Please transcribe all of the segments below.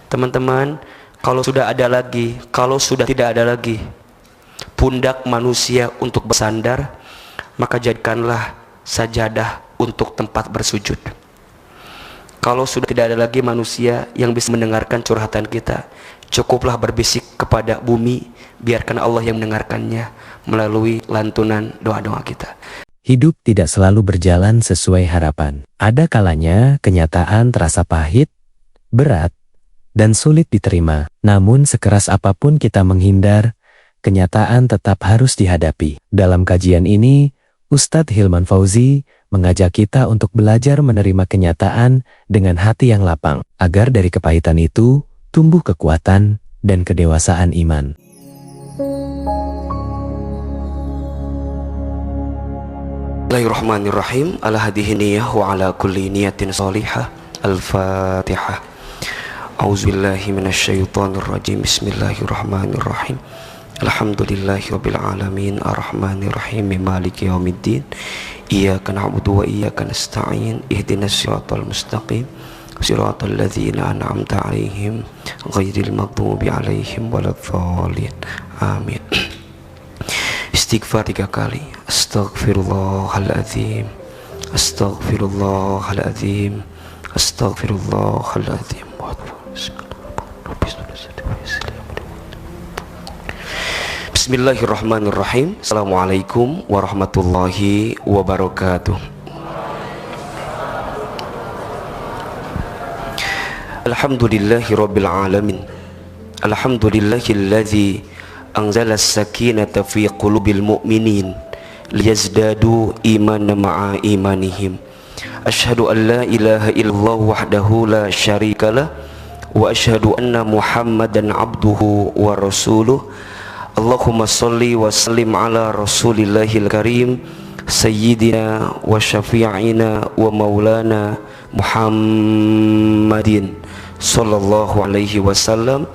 Teman-teman, kalau sudah tidak ada lagi pundak manusia untuk bersandar, maka jadikanlah sajadah untuk tempat bersujud. Kalau sudah tidak ada lagi manusia yang bisa mendengarkan curhatan kita, cukuplah berbisik kepada bumi, biarkan Allah yang mendengarkannya melalui lantunan doa-doa kita. Hidup tidak selalu berjalan sesuai harapan. Ada kalanya kenyataan terasa pahit, berat, dan sulit diterima. Namun sekeras apapun kita menghindar, kenyataan tetap harus dihadapi. Dalam kajian ini, Ustadz Hilman Fauzi mengajak kita untuk belajar menerima kenyataan dengan hati yang lapang, agar dari kepahitan itu tumbuh kekuatan dan kedewasaan iman. Bismillahirrahmanirrahim. Ala hadhihi niyyah wa ala kulli niyatin salihah. Al-Fatihah. A'udzubillahi minasyaitonir rajim. Bismillahirrahmanirrahim. Alhamdulillahirabbil alamin arrahmanir rahim maliki yaumiddin. Iyyaka na'budu wa iyyaka nasta'in. Ihdinas siratal mustaqim. Siratal ladzina an'amta 'alaihim ghairil maghdubi 'alaihim waladdallin. Amin. Istighfar 3 kali. Astaghfirullahaladzim. Astaghfirullahaladzim. Astaghfirullahaladzim. Bismillahirrahmanirrahim. Assalamualaikum warahmatullahi wabarakatuh. Alhamdulillahi rabbil alamin. Alhamdulillahilladzi anzala as-sakinata fi qulubil mu'minin liyazdadu imanan ma'a imanihim. Asyhadu an la ilaha illallah wahdahu la syarikalah wa asyhadu anna Muhammadan abduhu wa rasuluh. Allahumma salli wa sallim ala rasulillahil karim sayyidina wa syafi'ina wa maulana Muhammadin sallallahu alaihi wasallam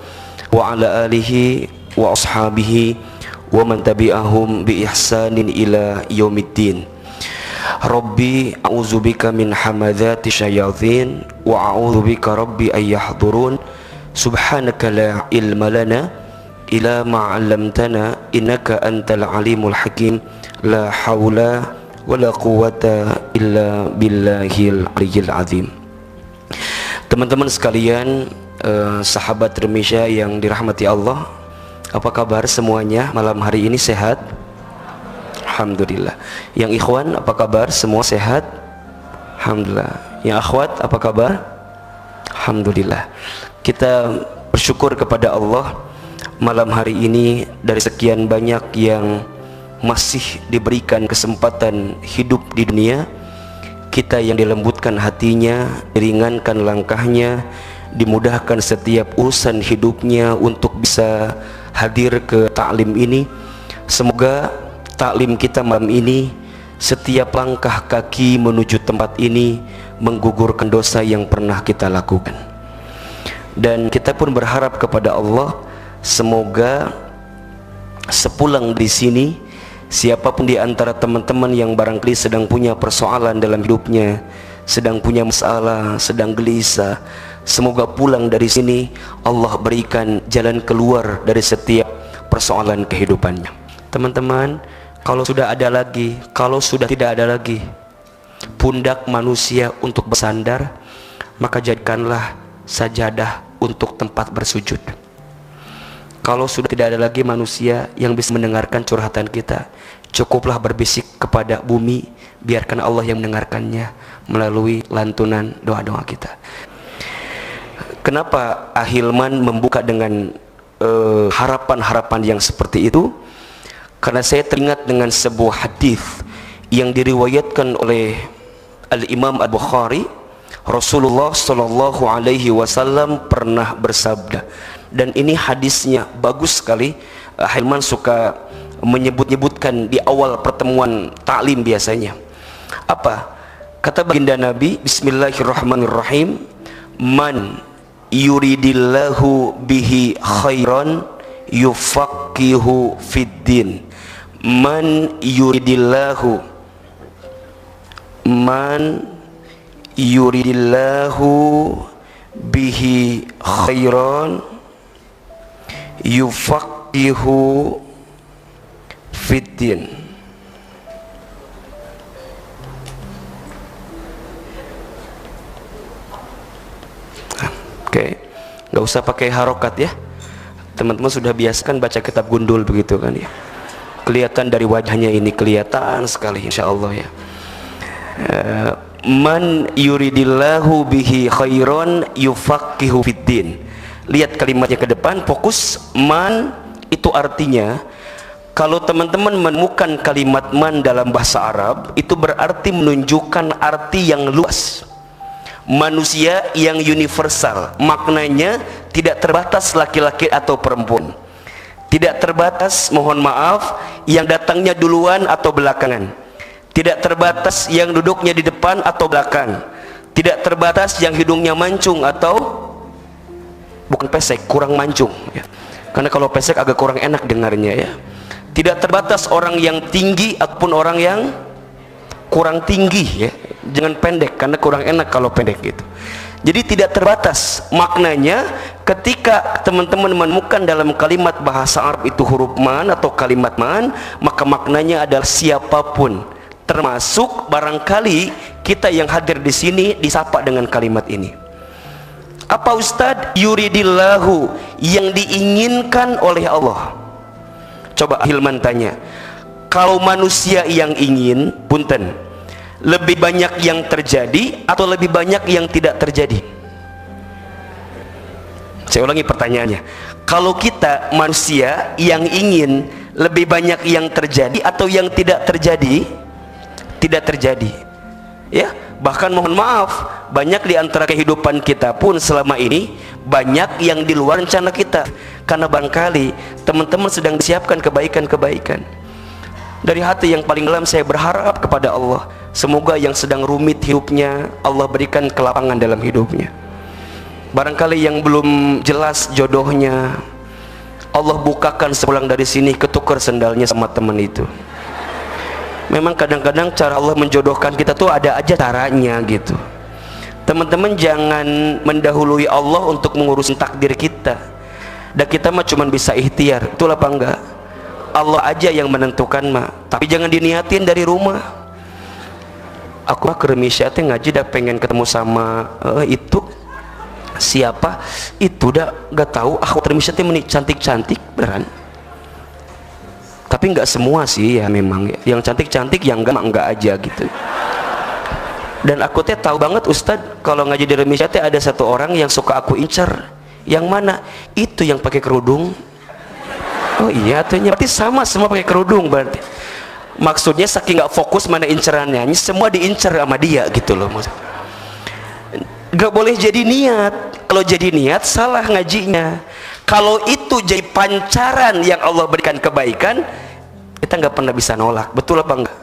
wa ala alihi wa ashabihi wa man tabi'ahum bi ihsanin ila yaumiddin. Rabbi a'udzubika min hamadzati syayatin wa a'udzubika rabbi ay yahdurun. Subhanaka la ilma lana ila ma 'allamtana innaka antal alimul hakim. La haula wala quwwata illa billahil aliyyil azim. Teman-teman sekalian, sahabat Remisya yang dirahmati Allah, apa kabar semuanya malam hari ini? Sehat? Alhamdulillah. Yang ikhwan apa kabar? Semua sehat? Alhamdulillah. Yang akhwat apa kabar? Alhamdulillah. Kita bersyukur kepada Allah malam hari ini dari sekian banyak yang masih diberikan kesempatan hidup di dunia, kita yang dilembutkan hatinya, diringankan langkahnya, dimudahkan setiap urusan hidupnya untuk bisa hadir ke taklim ini. Semoga taklim kita malam ini, setiap langkah kaki menuju tempat ini menggugurkan dosa yang pernah kita lakukan. Dan kita pun berharap kepada Allah, semoga sepulang di sini, siapapun di antara teman-teman yang barangkali sedang punya persoalan dalam hidupnya, sedang punya masalah, sedang gelisah, semoga pulang dari sini Allah berikan jalan keluar dari setiap persoalan kehidupannya. Teman-teman, kalau sudah tidak ada lagi pundak manusia untuk bersandar, maka jadikanlah sajadah untuk tempat bersujud. Kalau sudah tidak ada lagi manusia yang bisa mendengarkan curhatan kita, cukuplah berbisik kepada bumi, biarkan Allah yang mendengarkannya melalui lantunan doa-doa kita. Kenapa Ahilman membuka dengan harapan-harapan yang seperti itu? Karena saya teringat dengan sebuah hadis yang diriwayatkan oleh Al-Imam Al-Bukhari. Rasulullah Shallallahu Alaihi Wasallam pernah bersabda, dan ini hadisnya bagus sekali. Ahilman suka menyebut-nyebutkan di awal pertemuan taklim biasanya. Apa kata baginda Nabi? Bismillahirrahmanirrahim. Man yuridillahu bihi khairan yufaqihu fiddin. Man yuridillahu bihi khairan yufaqihu fiddin. Oke, nggak usah pakai harokat ya. Teman-teman sudah biasakan baca kitab gundul begitu kan ya. Kelihatan dari wajahnya ini, kelihatan sekali insya Allah ya. Man yuridillahu bihi khairan yufaqihu fiddin. Lihat kalimatnya ke depan, fokus. Man itu artinya, kalau teman-teman menemukan kalimat man dalam bahasa Arab, itu berarti menunjukkan arti yang luas. Manusia yang universal, maknanya tidak terbatas laki-laki atau perempuan, tidak terbatas, mohon maaf, yang datangnya duluan atau belakangan, tidak terbatas yang duduknya di depan atau belakang, tidak terbatas yang hidungnya mancung atau bukan pesek, kurang mancung ya. Karena kalau pesek agak kurang enak dengarnya ya. Tidak terbatas orang yang tinggi ataupun orang yang kurang tinggi ya. Jangan pendek, karena kurang enak kalau pendek gitu. Jadi tidak terbatas. Maknanya ketika teman-teman menemukan dalam kalimat bahasa Arab itu huruf man atau kalimat man, maka maknanya adalah siapapun, termasuk barangkali kita yang hadir di sini disapa dengan kalimat ini. Apa Ustadz? Yuridillahu, yang diinginkan oleh Allah. Coba Hilman tanya, kalau manusia yang ingin, punten, lebih banyak yang terjadi atau lebih banyak yang tidak terjadi? Saya ulangi pertanyaannya. Kalau kita manusia yang ingin, lebih banyak yang terjadi atau yang tidak terjadi? Tidak terjadi ya. Bahkan mohon maaf, banyak di antara kehidupan kita pun selama ini banyak yang di luar rencana kita, karena barangkali teman-teman sedang disiapkan kebaikan-kebaikan. Dari hati yang paling dalam saya berharap kepada Allah, semoga yang sedang rumit hidupnya Allah berikan kelapangan dalam hidupnya. Barangkali yang belum jelas jodohnya, Allah bukakan sepulang dari sini, ketukar sendalnya sama teman itu. Memang kadang-kadang cara Allah menjodohkan kita tuh ada aja caranya gitu. Teman-teman jangan mendahului Allah untuk mengurus takdir kita. Dan kita mah cuma bisa ikhtiar, betul apa enggak? Allah aja yang menentukan mah, tapi jangan diniatin dari rumah. Aku mah ke Remisya teh ngaji dah pengen ketemu sama itu siapa itu, dah gak tahu aku Remisya teh cantik-cantik beneran. Tapi nggak semua sih ya, memang yang cantik-cantik yang enggak aja gitu. Dan aku teh tahu banget Ustadz, kalau ngaji di Remisya teh ada satu orang yang suka aku incar. Yang mana? Itu yang pakai kerudung. Oh iya, artinya berarti sama, semua pakai kerudung berarti. Maksudnya saking nggak fokus mana incerannya, semua diincar sama dia gitu loh. Gak boleh jadi niat. Kalau jadi niat salah ngajinya. Kalau itu jadi pancaran yang Allah berikan kebaikan, kita nggak pernah bisa nolak, betul apa enggak?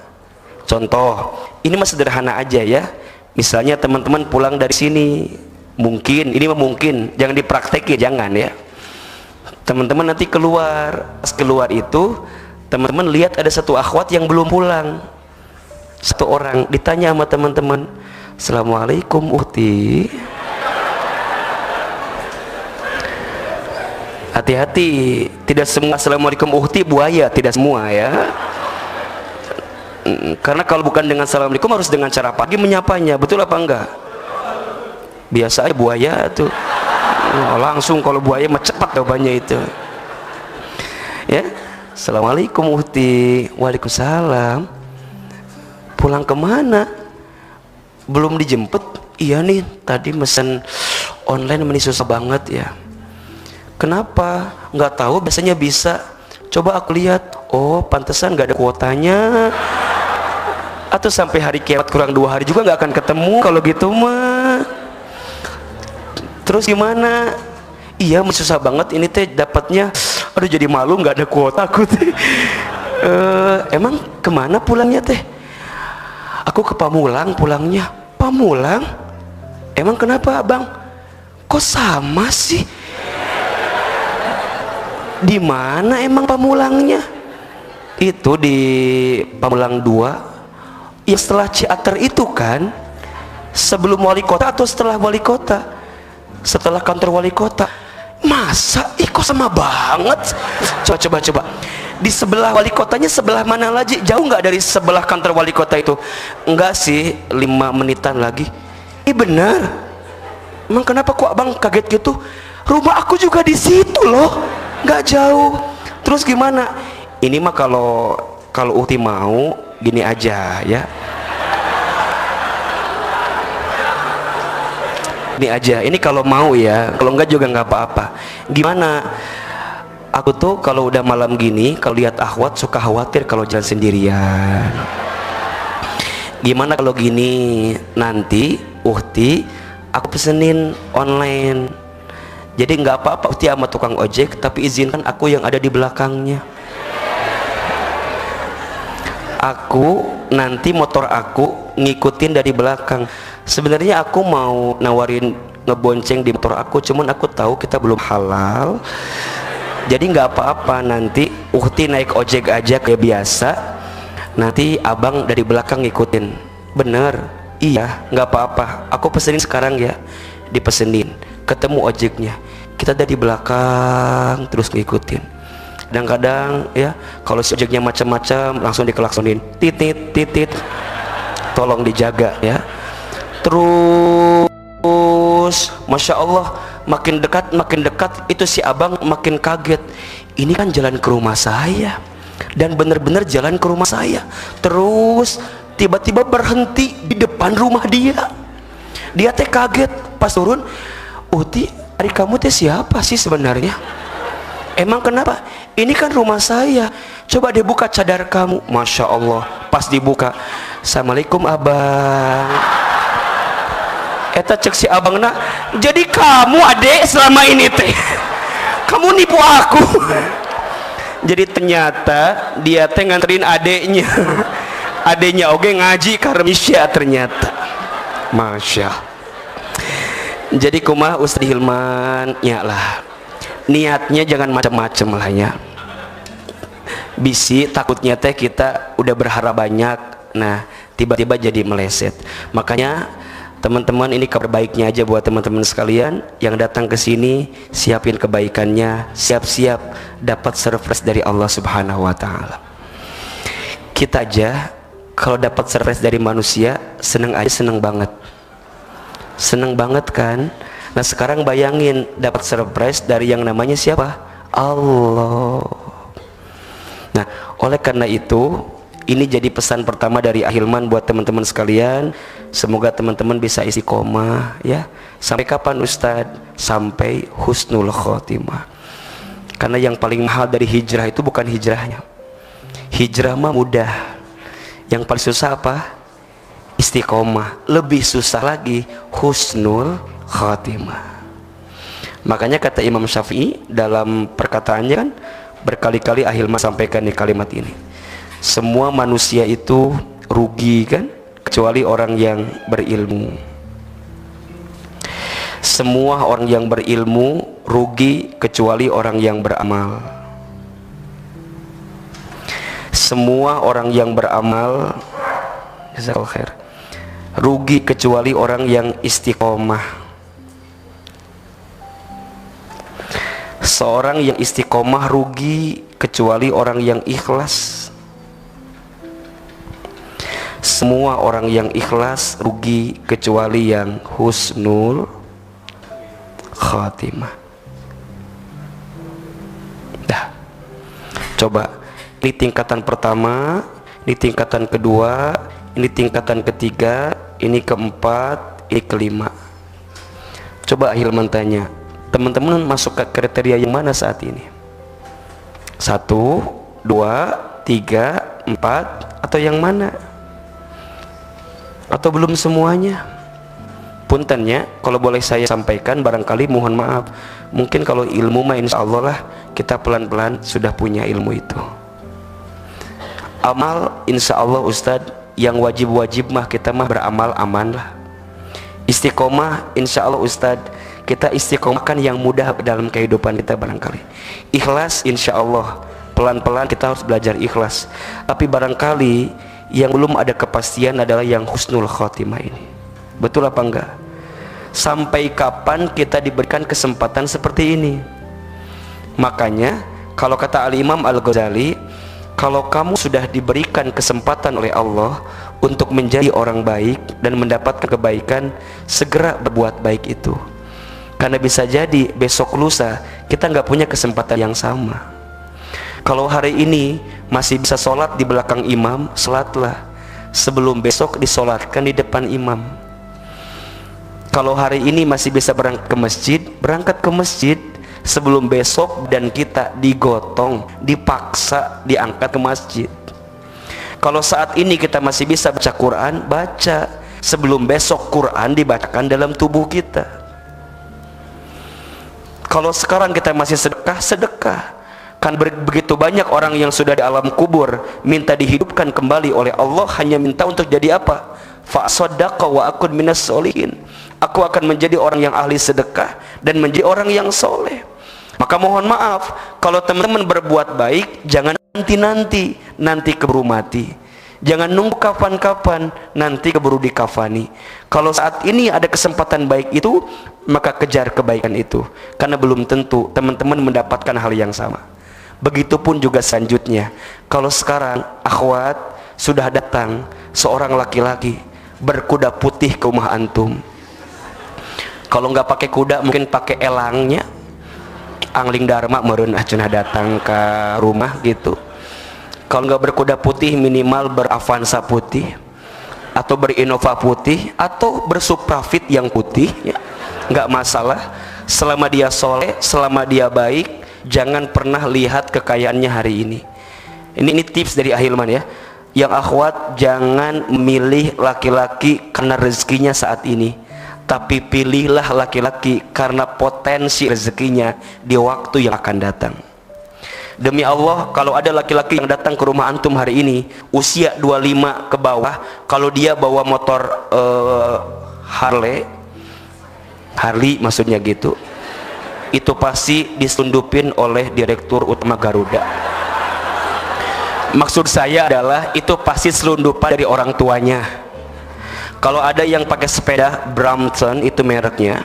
Contoh, ini mah sederhana aja ya. Misalnya teman-teman pulang dari sini, mungkin, ini mah mungkin, jangan dipraktekin, jangan ya. Teman-teman nanti keluar, pas keluar itu teman-teman lihat ada satu akhwat yang belum pulang, satu orang, ditanya sama teman-teman, Assalamualaikum Uhti. Hati-hati, tidak semua Assalamualaikum Uhti buaya, tidak semua ya. Karena kalau bukan dengan Assalamualaikum harus dengan cara pagi menyapanya, betul apa enggak? Biasa aja buaya tuh, langsung kalau buaya mah cepat jawabannya itu ya. Assalamualaikum Uhti. Waalaikumsalam. Pulang kemana? Belum dijemput? Iya nih, tadi mesen online ini susah banget ya. Kenapa? Nggak tahu, biasanya bisa. Coba aku lihat, oh pantesan nggak ada kuotanya. Atau sampai hari kiamat kurang 2 hari juga nggak akan ketemu kalau gitu mah. Terus gimana? Iya, susah banget ini teh dapatnya. Aduh, jadi malu nggak ada kuota aku teh. Emang kemana pulangnya teh? Aku ke Pamulang pulangnya. Pamulang? Emang kenapa abang? Kok sama sih? Di mana emang Pamulangnya? Itu di Pamulang 2 ya, setelah Ciater itu kan, sebelum wali kota atau setelah wali kota? setelah kantor wali kota. Masa? Ih kok sama banget. Coba di sebelah wali kotanya sebelah mana lagi? Jauh nggak dari sebelah kantor wali kota itu? Enggak sih, 5 menitan lagi. Ih benar. Emang kenapa kok abang kaget gitu? Rumah aku juga di situ loh, nggak jauh. Terus gimana? Ini mah kalau Uhti mau gini aja ya. Ini aja, ini kalau mau ya, kalau enggak juga nggak apa-apa. Gimana? Aku tuh kalau udah malam gini, kalau lihat akhwat suka khawatir kalau jalan sendirian. Gimana kalau gini, nanti Uhti aku pesenin online. Jadi nggak apa-apa Uhti sama tukang ojek, tapi izinkan aku yang ada di belakangnya. Aku nanti motor aku ngikutin dari belakang. Sebenarnya aku mau nawarin ngebonceng di motor aku, cuman aku tahu kita belum halal. Jadi nggak apa-apa, nanti Uhti naik ojek aja kayak biasa. Nanti abang dari belakang ngikutin. Bener? Iya, nggak apa-apa. Aku pesenin sekarang ya. Dipesenin. Ketemu ojeknya. Kita dari belakang terus ngikutin. Kadang-kadang ya kalau si ojeknya macam-macam langsung dikelaksonin, titit, tolong dijaga ya. Terus Masya Allah makin dekat itu si abang makin kaget. Ini kan jalan ke rumah saya, dan bener-bener jalan ke rumah saya. Terus tiba-tiba berhenti di depan rumah dia. Dia teh kaget pas turun. Uhti, hari kamu teh siapa sih sebenarnya? Emang kenapa? Ini kan rumah saya. Coba dibuka cadar kamu. Masya Allah, pas dibuka, Assalamualaikum abang. Eta cek si abang nak, jadi kamu adek selama ini teh, kamu nipu aku. Jadi ternyata dia teh nganterin adeknya. Adeknya oke ngaji karmisya ternyata. Masya. Jadi kumah Ustaz Hilman ya lah, niatnya jangan macam-macam lah ya. Bisi takutnya teh kita udah berharap banyak, nah tiba-tiba jadi meleset. Makanya teman-teman, ini kabar baiknya aja buat teman-teman sekalian yang datang ke sini, siapin kebaikannya, siap-siap dapat surprise dari Allah Subhanahu wa taala. Kita aja kalau dapat surprise dari manusia seneng aja, seneng banget. Seneng banget kan? Nah, sekarang bayangin dapat surprise dari yang namanya siapa? Allah. Nah, oleh karena itu ini jadi pesan pertama dari Ahilman buat teman-teman sekalian. Semoga teman-teman bisa istiqomah ya. Sampai kapan Ustadz? Sampai husnul khotimah. Karena yang paling mahal dari hijrah itu bukan hijrahnya. Hijrah mah mudah. Yang paling susah apa? Istiqomah. Lebih susah lagi husnul khotimah. Makanya kata Imam Syafi'i dalam perkataannya kan, berkali-kali Ahilman sampaikan di kalimat ini, semua manusia itu rugi kan, kecuali orang yang berilmu. Semua orang yang berilmu rugi kecuali orang yang beramal. Semua orang yang beramal, jazakallahu khair, rugi kecuali orang yang istiqomah. Seorang yang istiqomah rugi kecuali orang yang ikhlas. Semua orang yang ikhlas rugi kecuali yang husnul khatimah. Dah. Coba, ini tingkatan pertama, ini tingkatan kedua, ini tingkatan ketiga, ini keempat, ini kelima. Coba Hilman tanya, teman-teman masuk ke kriteria yang mana saat ini? 1, 2, 3, 4, atau yang mana? Atau belum semuanya? Puntennya, kalau boleh saya sampaikan, barangkali mohon maaf, mungkin kalau ilmu mah insya Allah lah kita pelan-pelan sudah punya ilmu itu. Amal insya Allah Ustadz, yang wajib-wajib mah kita mah beramal aman lah. Istiqomah insya Allah Ustadz, kita istiqomahkan yang mudah dalam kehidupan kita barangkali. Ikhlas insya Allah, pelan-pelan kita harus belajar ikhlas. Tapi barangkali yang belum ada kepastian adalah yang husnul khotimah ini. Betul apa enggak? sampai kapan kita diberikan kesempatan seperti ini. Makanya kalau kata Al-Imam Al-Ghazali, kalau kamu sudah diberikan kesempatan oleh Allah untuk menjadi orang baik dan mendapatkan kebaikan, segera berbuat baik itu. Karena bisa jadi besok lusa kita nggak punya kesempatan yang sama. Kalau hari ini masih bisa sholat di belakang imam, sholatlah sebelum besok disolatkan di depan imam. Kalau hari ini masih bisa berangkat ke masjid sebelum besok dan kita digotong, dipaksa diangkat ke masjid. Kalau saat ini kita masih bisa baca Quran, baca sebelum besok Quran dibacakan dalam tubuh kita. Kalau sekarang kita masih sedekah, sedekah. Kan begitu banyak orang yang sudah di alam kubur minta dihidupkan kembali oleh Allah, hanya minta untuk jadi apa? Fa'saddaqa wa akun minas sholihin. Aku akan menjadi orang yang ahli sedekah dan menjadi orang yang soleh. Maka mohon maaf, kalau teman-teman berbuat baik, jangan nanti keburu mati. Jangan nunggu kapan-kapan, nanti keburu dikafani. Kalau saat ini ada kesempatan baik itu, maka kejar kebaikan itu. Karena belum tentu teman-teman mendapatkan hal yang sama. Begitupun juga selanjutnya. Kalau sekarang akhwat sudah datang seorang laki-laki berkuda putih ke rumah antum. Kalau nggak pakai kuda, mungkin pakai elangnya. Angling Dharma meureun cenah datang ke rumah gitu. Kalau nggak berkuda putih, minimal beravanza putih atau berinnova putih atau bersuprafit yang putih ya. Nggak masalah selama dia soleh, selama dia baik. Jangan pernah lihat kekayaannya hari ini. Ini tips dari Ahilman ya. Yang akhwat, jangan memilih laki-laki karena rezekinya saat ini, tapi pilihlah laki-laki karena potensi rezekinya di waktu yang akan datang. Demi Allah, kalau ada laki-laki yang datang ke rumah antum hari ini usia 25 ke bawah, kalau dia bawa motor Harley maksudnya gitu, itu pasti diselundupin oleh Direktur Utama Garuda. Maksud saya adalah itu pasti selundupan dari orang tuanya. Kalau ada yang pakai sepeda Brampton, itu mereknya,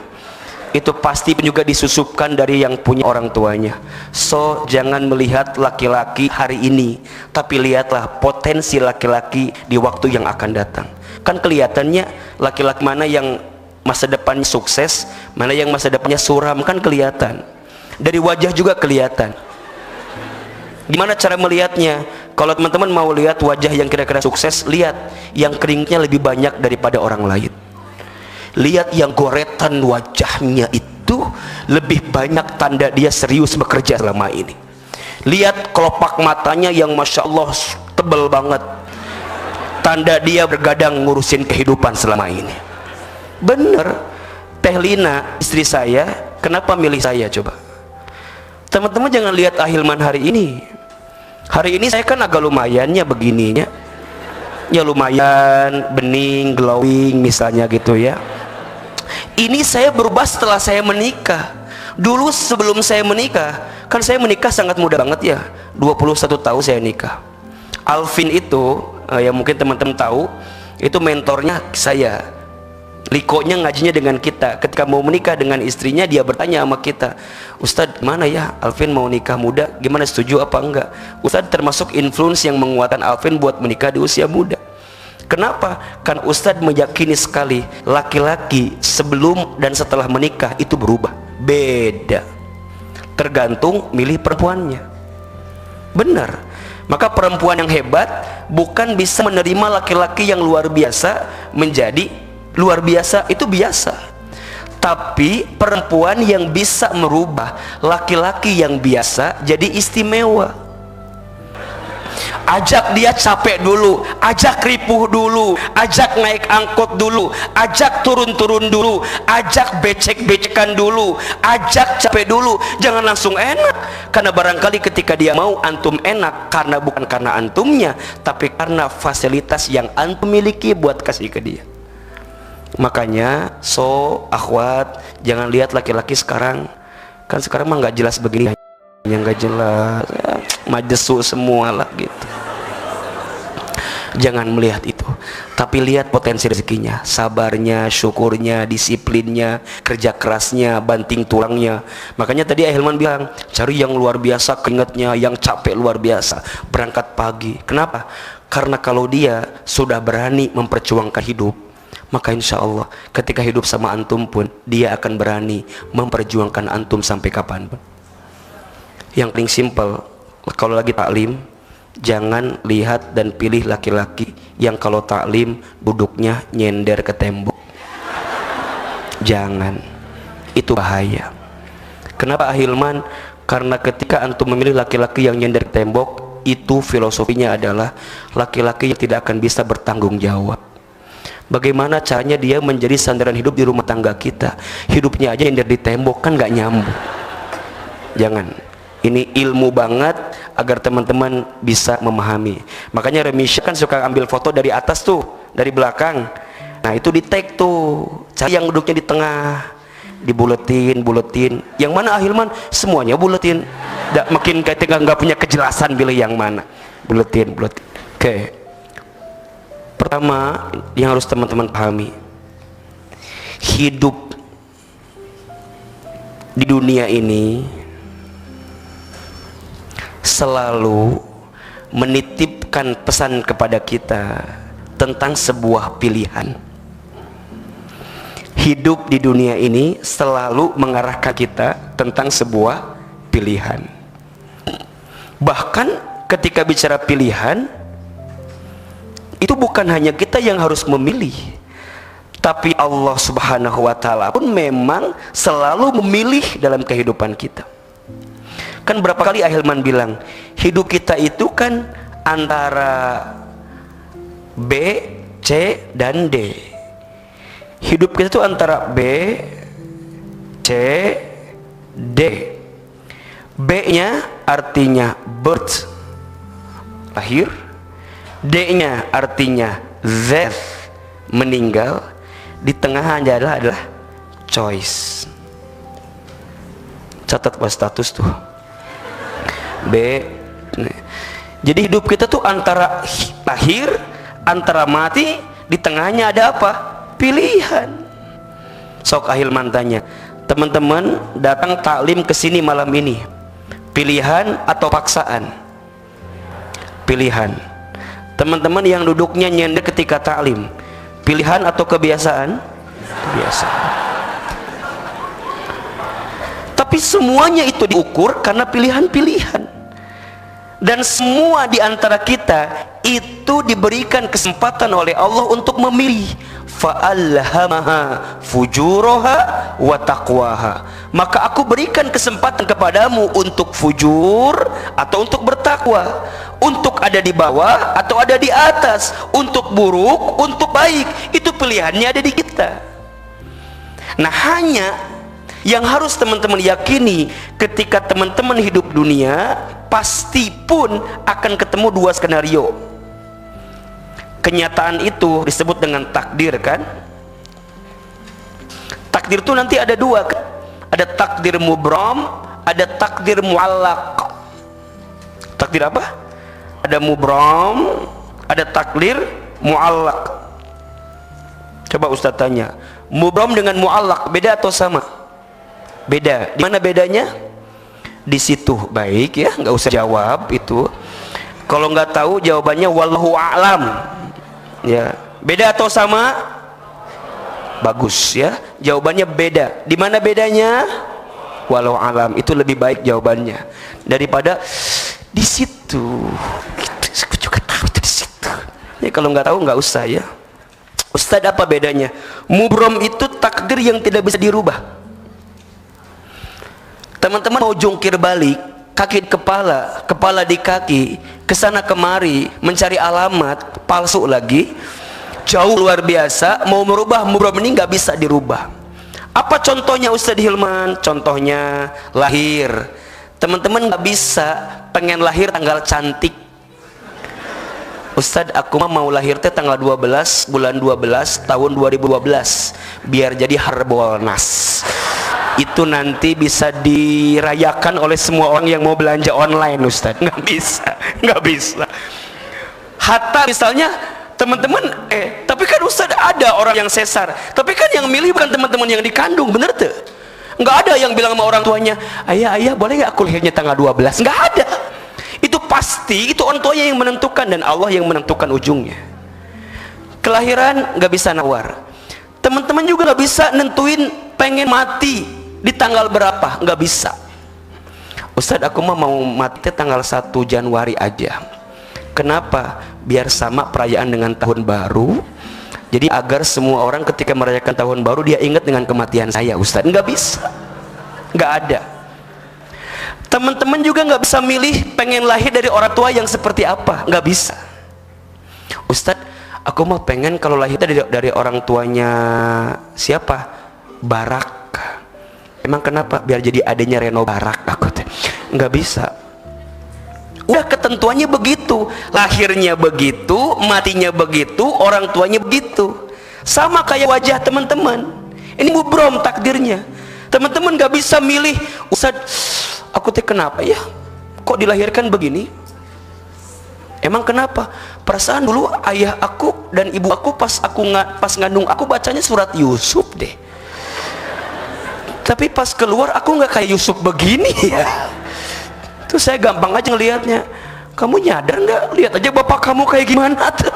itu pasti juga disusupkan dari yang punya orang tuanya. So jangan melihat laki-laki hari ini, tapi lihatlah potensi laki-laki di waktu yang akan datang. Kan kelihatannya laki-laki mana yang masa depannya sukses, mana yang masa depannya suram, kan kelihatan. Dari wajah juga kelihatan. Gimana cara melihatnya? Kalau teman-teman mau lihat wajah yang kira-kira sukses, lihat yang keringnya lebih banyak daripada orang lain. Lihat yang goretan wajahnya itu lebih banyak tanda dia serius bekerja selama ini. Lihat kelopak matanya yang Masya Allah tebal banget, tanda dia bergadang ngurusin kehidupan selama ini. Bener, Teh Lina istri saya kenapa milih saya coba? Teman-teman jangan lihat Ahilman hari ini. Hari ini saya kan agak lumayannya begininya, ya lumayan bening, glowing misalnya gitu ya. Ini saya berubah setelah saya menikah. Dulu sebelum saya menikah, kan saya menikah sangat muda banget ya, 21 tahun saya nikah. Alvin itu yang mungkin teman-teman tahu, itu mentornya saya. Likonya ngajinya dengan kita. Ketika mau menikah dengan istrinya, dia bertanya sama kita, Ustadz mana ya Alvin mau nikah muda, gimana, setuju apa enggak? Ustadz termasuk influence yang menguatkan Alvin buat menikah di usia muda. Kenapa? Kan Ustadz meyakini sekali laki-laki sebelum dan setelah menikah itu berubah, beda, tergantung milih perempuannya. Benar. Maka perempuan yang hebat bukan bisa menerima laki-laki yang luar biasa menjadi luar biasa, itu biasa. Tapi perempuan yang bisa merubah laki-laki yang biasa jadi istimewa. Ajak dia capek dulu, ajak ripuh dulu, ajak naik angkot dulu, ajak turun-turun dulu, ajak becek-becekan dulu, ajak capek dulu. Jangan langsung enak, karena barangkali ketika dia mau antum enak karena bukan karena antumnya, tapi karena fasilitas yang antum miliki buat kasih ke dia. Makanya akhwat, jangan lihat laki-laki sekarang, kan sekarang mah nggak jelas begini, yang nggak jelas ya, majesu semua lah gitu. Jangan melihat itu, tapi tapi lihat potensi rezekinya, sabarnya, syukurnya, disiplinnya, kerja kerasnya, banting tulangnya. Makanya tadi Ahilman bilang, cari yang luar biasa keringatnya, yang capek luar biasa, berangkat pagi. Kenapa? Karena kalau dia sudah berani memperjuangkan hidup, maka insya Allah ketika hidup sama antum pun dia akan berani memperjuangkan antum sampai kapanpun. Yang paling simple, kalau lagi taklim, jangan lihat dan pilih laki-laki yang kalau taklim duduknya nyender ke tembok. Jangan, itu bahaya. Kenapa Ahilman? Karena ketika antum memilih laki-laki yang nyender ke tembok, itu filosofinya adalah laki-laki yang tidak akan bisa bertanggung jawab. Bagaimana caranya dia menjadi sandaran hidup di rumah tangga kita? Hidupnya aja nyender di tembok, kan gak nyambung. Jangan. Ini ilmu banget agar teman-teman bisa memahami. Makanya Remisha kan suka ambil foto dari atas tuh, dari belakang. Nah itu di tag tuh, cari yang duduknya di tengah, dibuletin. Yang mana Ahilman? Semuanya buletin. Makin kayak nggak punya kejelasan pilih yang mana. Buletin. Oke. Pertama yang harus teman-teman pahami, hidup di dunia ini selalu menitipkan pesan kepada kita tentang sebuah pilihan. Hidup di dunia ini selalu mengarahkan kita tentang sebuah pilihan. Bahkan ketika bicara pilihan, itu bukan hanya kita yang harus memilih, tapi Allah Subhanahu wa Ta'ala pun memang selalu memilih dalam kehidupan kita. Kan berapa kali Ahilman bilang, hidup kita itu kan antara B, C, dan D. Hidup kita itu antara B, C, D. B-nya artinya birth, lahir. D-nya artinya death, meninggal. Di tengah adalah choice. Catat pas status tuh. B. Jadi hidup kita tuh antara lahir, antara mati, di tengahnya ada apa? Pilihan. Sok Ahilman tanya, teman-teman datang taklim ke sini malam ini, pilihan atau paksaan? Pilihan. Teman-teman yang duduknya nyender ketika taklim, pilihan atau kebiasaan? Kebiasaan. Tapi semuanya itu diukur karena pilihan-pilihan. Dan semua di antara kita itu diberikan kesempatan oleh Allah untuk memilih. Fa'alhamaha fujuraha wa taqwaha. Maka aku berikan kesempatan kepadamu untuk fujur atau untuk bertakwa, untuk ada di bawah atau ada di atas, untuk buruk, untuk baik. Itu pilihannya ada di kita. Nah, hanya yang harus teman-teman yakini ketika teman-teman hidup dunia, pasti pun akan ketemu dua skenario. Kenyataan itu disebut dengan takdir, kan? Takdir itu nanti ada dua, kan? Ada takdir mubram, ada takdir muallaq. Takdir apa? Ada mubram, ada takdir muallaq. Coba Ustaz tanya, mubram dengan muallaq beda atau sama? Beda. Di mana bedanya? Di situ. Baik ya, nggak usah jawab itu. Kalau nggak tahu jawabannya wallahu a'lam. Ya, beda atau sama? Bagus ya. Jawabannya beda. Di mana bedanya? Wallahu a'lam. Itu lebih baik jawabannya daripada di situ. Aku juga tahu itu di situ. Ya kalau nggak tahu nggak usah ya. Ustaz, apa bedanya? Mubram itu takdir yang tidak bisa dirubah. Teman-teman mau jungkir balik, kaki di kepala, kepala di kaki, kesana kemari, mencari alamat, palsu lagi, jauh luar biasa, mau merubah mubram ini nggak bisa dirubah. Apa contohnya Ustadz Hilman? Contohnya lahir. Teman-teman nggak bisa pengen lahir tanggal cantik. Ustadz, aku mau lahir teh tanggal 12 bulan 12 tahun 2012 biar jadi Harbolnas. Itu nanti bisa dirayakan oleh semua orang yang mau belanja online, Ustadz. Nggak bisa. Hatta misalnya teman-teman, tapi Ustaz, ada orang yang sesar, tapi kan yang milih bukan teman-teman yang dikandung, bener tuh? Nggak ada yang bilang sama orang tuanya, ayah boleh nggak aku lahirnya tanggal 12? Nggak ada. Itu pasti, itu orang tuanya yang menentukan, dan Allah yang menentukan ujungnya. Kelahiran nggak bisa nawar. Teman-teman juga nggak bisa nentuin pengen mati di tanggal berapa, nggak bisa. Ustaz, aku mau mati tanggal 1 Januari aja. Kenapa? Biar sama perayaan dengan tahun baru. Jadi agar semua orang ketika merayakan tahun baru dia ingat dengan kematian saya. Ustaz, nggak bisa, nggak ada. Teman-teman juga nggak bisa milih pengen lahir dari orang tua yang seperti apa, nggak bisa. Ustaz, aku mau pengen kalau lahir dari orang tuanya siapa? Barak. Emang kenapa? Biar jadi adanya Reno Barak. Aku nggak bisa. Udah ketentuannya begitu, lahirnya begitu, matinya begitu, orang tuanya begitu. Sama kayak wajah teman-teman. Ini mubrom takdirnya. Teman-teman nggak bisa milih, Ustaz, aku teh kenapa ya? Kok dilahirkan begini? Emang kenapa? Perasaan dulu ayah aku dan ibu aku pas ngandung aku bacanya surat Yusuf deh. Tapi pas keluar aku nggak kayak Yusuf begini ya. Tuh saya gampang aja ngelihatnya. Kamu nyadar nggak? Lihat aja bapak kamu kayak gimana tuh.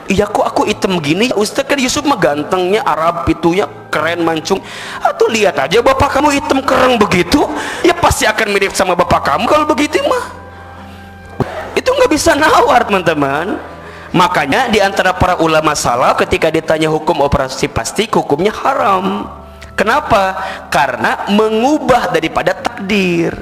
Iya, kok aku hitam gini? Ustaz, kan Yusuf mah gantengnya, Arab itunya keren mancung. Atau lihat aja bapak kamu hitam kereng begitu, ya pasti akan mirip sama bapak kamu kalau begitu mah. Itu nggak bisa nawar, teman-teman. Makanya di antara para ulama salaf ketika ditanya hukum operasi plastik, hukumnya haram. Kenapa? Karena mengubah daripada takdir.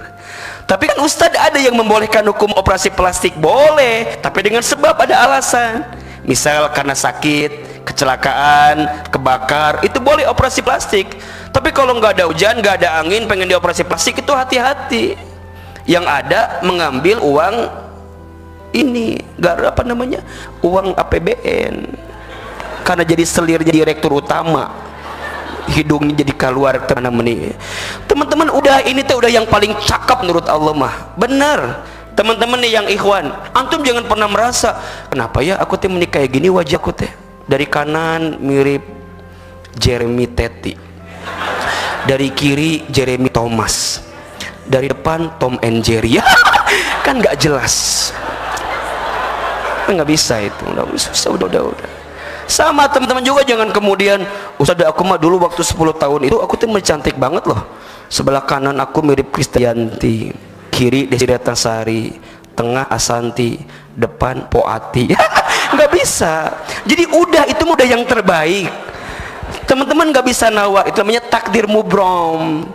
Tapi kan Ustadz, ada yang membolehkan hukum operasi plastik, boleh, tapi dengan sebab ada alasan. Misal karena sakit, kecelakaan, kebakar, itu boleh operasi plastik. Tapi kalau nggak ada hujan, nggak ada angin, pengen dioperasi plastik, itu hati-hati. Yang ada mengambil uang ini, uang APBN. Karena jadi selir, jadi direktur utama, hidungnya jadi keluar kemana-mana. Teman-teman, udah ini tuh udah yang paling cakep menurut Allah mah. Bener. Teman-teman nih yang ikhwan, antum jangan pernah merasa, kenapa ya aku teh menikah kayak gini wajahku teh. Dari kanan mirip Jeremy Teti, dari kiri Jeremy Thomas, dari depan Tom and Jerry. Kan nggak jelas. Nggak bisa itu. Udah. Sama teman-teman juga, jangan kemudian, Ustaz, aku mah dulu waktu 10 tahun itu aku tuh cantik banget loh. Sebelah kanan aku mirip Krisdayanti, kiri Desi Ratnasari, tengah Asanti, depan Poati. Nggak bisa. Jadi udah, itu udah yang terbaik. Teman-teman nggak bisa nawar, itu namanya takdir mubrom.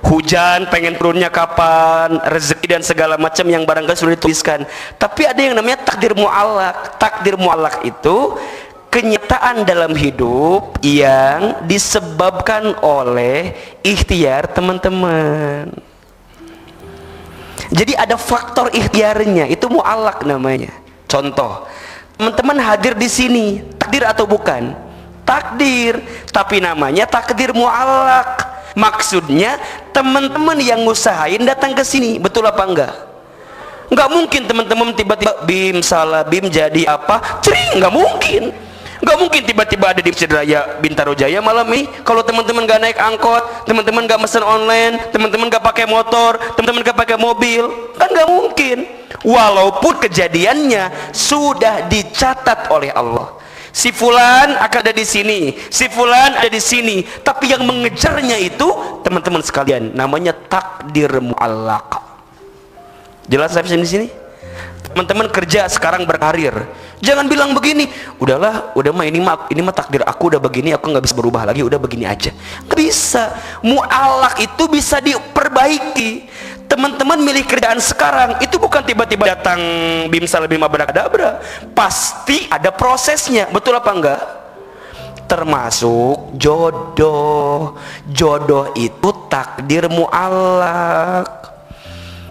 Hujan pengen turunnya kapan, rezeki dan segala macam yang barangkali sudah dituliskan. Tapi ada yang namanya takdir mu'allak. Takdir mu'allak itu kenyataan dalam hidup yang disebabkan oleh ikhtiar teman-teman. Jadi ada faktor ikhtiarnya, itu mu'allak namanya. Contoh, teman-teman hadir di sini, takdir atau bukan? Takdir, tapi namanya takdir mu'allak. Maksudnya teman-teman yang ngusahain datang ke sini, betul apa enggak? Nggak mungkin teman-teman tiba-tiba bim salah bim jadi apa, cering, nggak mungkin. Nggak mungkin tiba-tiba ada di Masjid Raya Bintaro Jaya malam ini kalau teman-teman nggak naik angkot, teman-teman nggak mesen online, teman-teman nggak pakai motor, teman-teman nggak pakai mobil, kan nggak mungkin. Walaupun kejadiannya sudah dicatat oleh Allah. Si fulan akan ada di sini, si fulan ada di sini, tapi yang mengejarnya itu teman-teman sekalian namanya takdir mu'allaq. Jelas sampai di sini? Teman-teman kerja sekarang berkarir, jangan bilang begini, udah mah ini mah takdir aku udah begini, aku nggak bisa berubah lagi, udah begini aja. Nggak bisa. Mu'allaq itu bisa diperbaiki. Teman-teman milih kerjaan sekarang itu bukan tiba-tiba datang bim salah bim abrakadabra, pasti ada prosesnya, betul apa enggak? Termasuk jodoh. Jodoh itu takdir mu'allaq.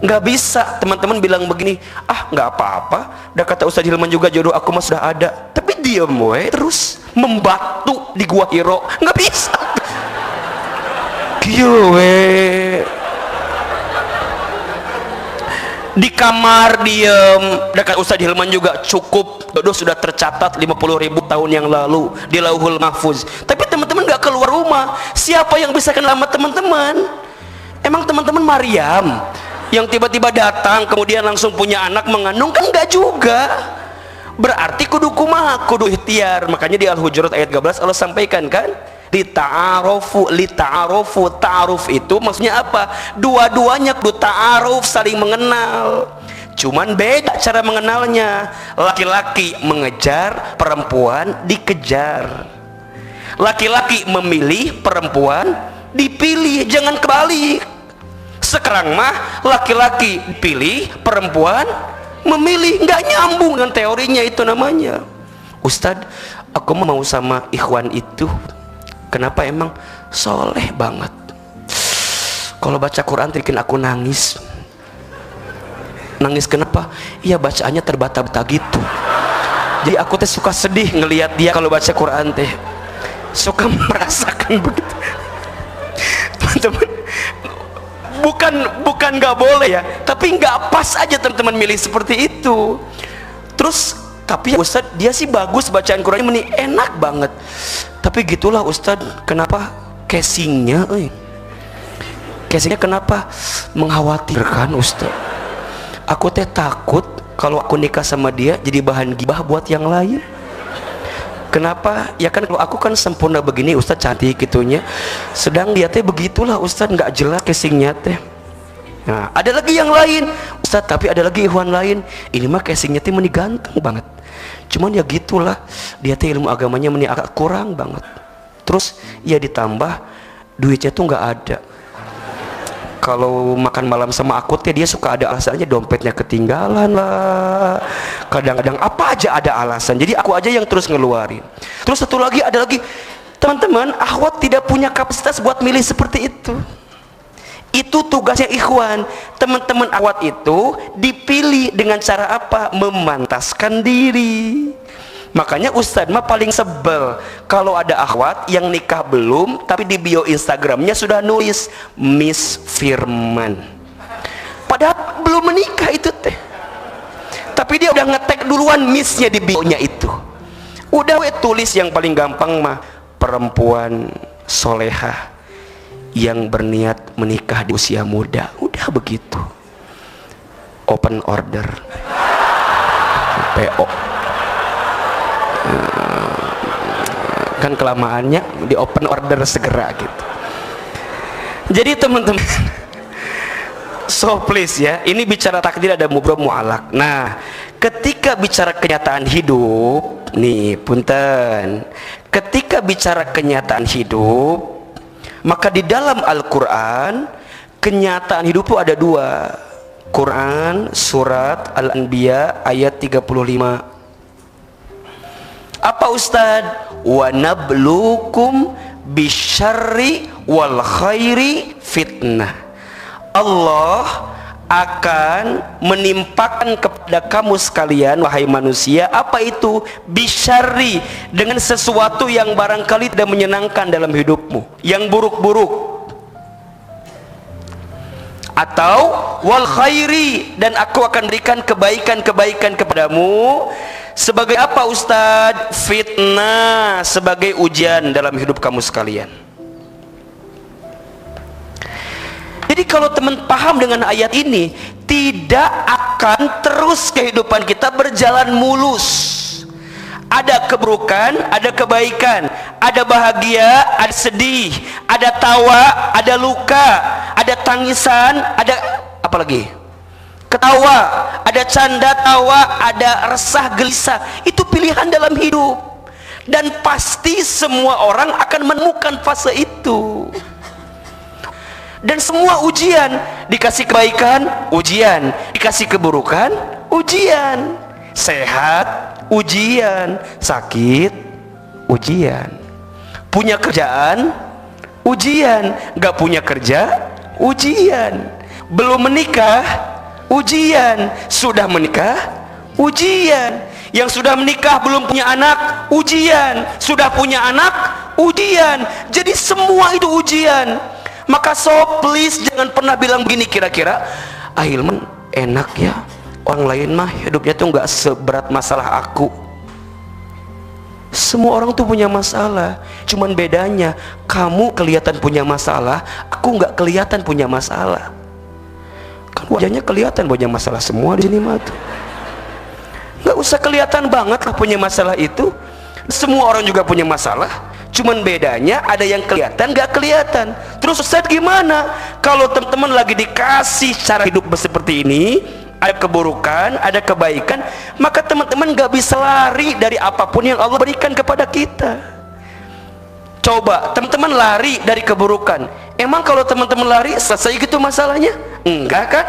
Nggak bisa teman-teman bilang begini, nggak apa-apa, udah kata Ustaz Hilman juga jodoh aku mah sudah ada, tapi diam terus membatu di gua Hiro, nggak bisa. di kamar diem. Dekat Ustadz Hilman juga cukup jodoh sudah tercatat 50.000 tahun yang lalu di Lauhul Mahfuz. Tapi teman-teman nggak keluar rumah. Siapa yang bisa kenal sama teman-teman? Emang teman-teman Maryam yang tiba-tiba datang kemudian langsung punya anak mengandung? Kan nggak juga. Berarti kudu kumaha, kudu ikhtiar. Makanya di Al-Hujurat ayat 13 Allah sampaikan kan, lita'arofu, ta'aruf itu maksudnya apa? Dua-duanya kudu ta'aruf, saling mengenal. Cuman beda cara mengenalnya. Laki-laki mengejar, perempuan dikejar. Laki-laki memilih, perempuan dipilih. Jangan kebalik. Sekarang mah laki-laki pilih, perempuan memilih. Nggak nyambung dengan teorinya itu namanya. Ustadz, aku mau sama ikhwan itu. Kenapa? Emang soleh banget. Kalau baca Quran bikin aku nangis. Nangis kenapa? Iya bacaannya terbata-bata gitu. Jadi aku teh suka sedih ngelihat dia kalau baca Quran teh. Suka merasakan begitu. Teman-teman, bukan nggak boleh ya, tapi nggak pas aja teman-teman milih seperti itu. Terus tapi ya Ustadz, dia sih bagus bacaan Qurannya, meni enak banget. Tapi gitulah Ustadz, kenapa casingnya? Casingnya kenapa mengkhawatirkan Ustadz? Aku teh takut kalau aku nikah sama dia jadi bahan gibah buat yang lain. Kenapa? Ya kan kalau aku kan sempurna begini Ustadz, cantik gitunya, sedang dia teh begitulah Ustadz, nggak jelas casingnya teh. Nah ada lagi yang lain Ustadz, tapi ada lagi ikhwan lain, ini mah casingnya teh meni ganteng banget, cuman ya gitulah dia teh ilmu agamanya meni agak kurang banget. Terus ya ditambah duitnya tuh nggak ada. Kalau makan malam sama aku teh dia suka ada alasannya, dompetnya ketinggalan lah, kadang-kadang apa aja ada alasan. Jadi aku aja yang terus ngeluarin. Terus satu lagi, ada lagi teman-teman, akhwat tidak punya kapasitas buat milih seperti itu. Itu tugasnya ikhwan. Teman-teman akhwat itu dipilih dengan cara apa? Memantaskan diri. Makanya Ustadz mah paling sebel kalau ada akhwat yang nikah belum, tapi di bio Instagramnya sudah nulis Miss Firman, padahal belum menikah itu teh. Tapi dia udah ngetek duluan Missnya di bio-nya itu. Udah we tulis yang paling gampang mah, perempuan solehah yang berniat menikah di usia muda. Udah begitu. Open order. PO. Kan kelamaannya di open order segera gitu. Jadi teman-teman, so please ya, ini bicara takdir ada mubrom mu'alak. Nah ketika bicara kenyataan hidup nih punten, ketika bicara kenyataan hidup, maka di dalam Al-Quran kenyataan hidup itu ada dua. Quran surat Al-Anbiya ayat 35. Apa Ustadz? Wa nablukum bisyarri wal khairi fitnah. Allah akan menimpakan kepada kamu sekalian wahai manusia, apa itu? Bisyarri, dengan sesuatu yang barangkali tidak menyenangkan dalam hidupmu, yang buruk-buruk. Atau wal khairi, dan aku akan berikan kebaikan-kebaikan kepadamu. Sebagai apa Ustadz? Fitnah, sebagai ujian dalam hidup kamu sekalian. Jadi kalau teman paham dengan ayat ini, tidak akan terus kehidupan kita berjalan mulus. Ada keburukan, ada kebaikan, ada bahagia, ada sedih, ada tawa, ada luka, ada tangisan, ada apa lagi? Ketawa, ada canda tawa, ada resah gelisah. Itu pilihan dalam hidup. Dan pasti semua orang akan menemukan fase itu. Dan semua ujian, dikasih kebaikan, ujian, dikasih keburukan, ujian. Sehat, ujian. Sakit, ujian. Punya kerjaan, ujian. Gak punya kerja, ujian. Belum menikah, ujian. Sudah menikah, ujian. Yang sudah menikah belum punya anak, ujian. Sudah punya anak, ujian. Jadi semua itu ujian. Maka so please jangan pernah bilang begini, kira-kira Hilman enak ya, orang lain mah hidupnya tuh nggak seberat masalah aku. Semua orang tuh punya masalah, cuman bedanya kamu kelihatan punya masalah, aku nggak kelihatan punya masalah. Kan wajahnya kelihatan punya masalah semua di sini mah tuh. Nggak usah kelihatan banget lah punya masalah itu. Semua orang juga punya masalah, cuman bedanya ada yang kelihatan nggak kelihatan. Terus Ustaz gimana kalau teman-teman lagi dikasih cara hidup seperti ini, ada keburukan, ada kebaikan, maka teman-teman gak bisa lari dari apapun yang Allah berikan kepada kita. Coba teman-teman lari dari keburukan, emang kalau teman-teman lari selesai gitu masalahnya? Enggak kan?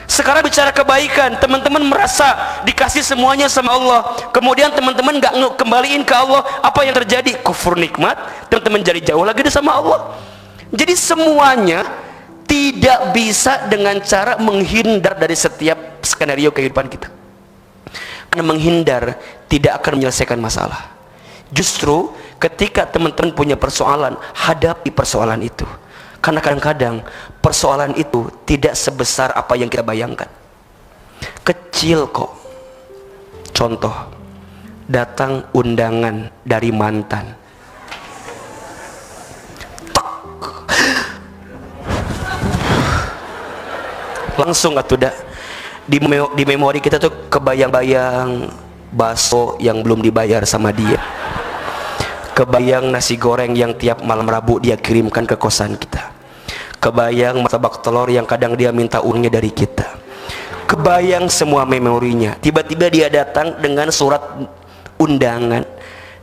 Sekarang bicara kebaikan, teman-teman merasa dikasih semuanya sama Allah, kemudian teman-teman gak kembaliin ke Allah, apa yang terjadi? Kufur nikmat, teman-teman jadi jauh lagi sama Allah. Jadi semuanya tidak bisa dengan cara menghindar dari setiap skenario kehidupan kita, karena menghindar tidak akan menyelesaikan masalah. Justru ketika teman-teman punya persoalan, hadapi persoalan itu, karena kadang-kadang persoalan itu tidak sebesar apa yang kita bayangkan, kecil kok. Contoh, datang undangan dari mantan, langsung atuh dah di memori kita tuh kebayang-bayang bakso yang belum dibayar sama dia, kebayang nasi goreng yang tiap malam Rabu dia kirimkan ke kosan kita, kebayang martabak telur yang kadang dia minta uangnya dari kita, kebayang semua memorinya. Tiba-tiba dia datang dengan surat undangan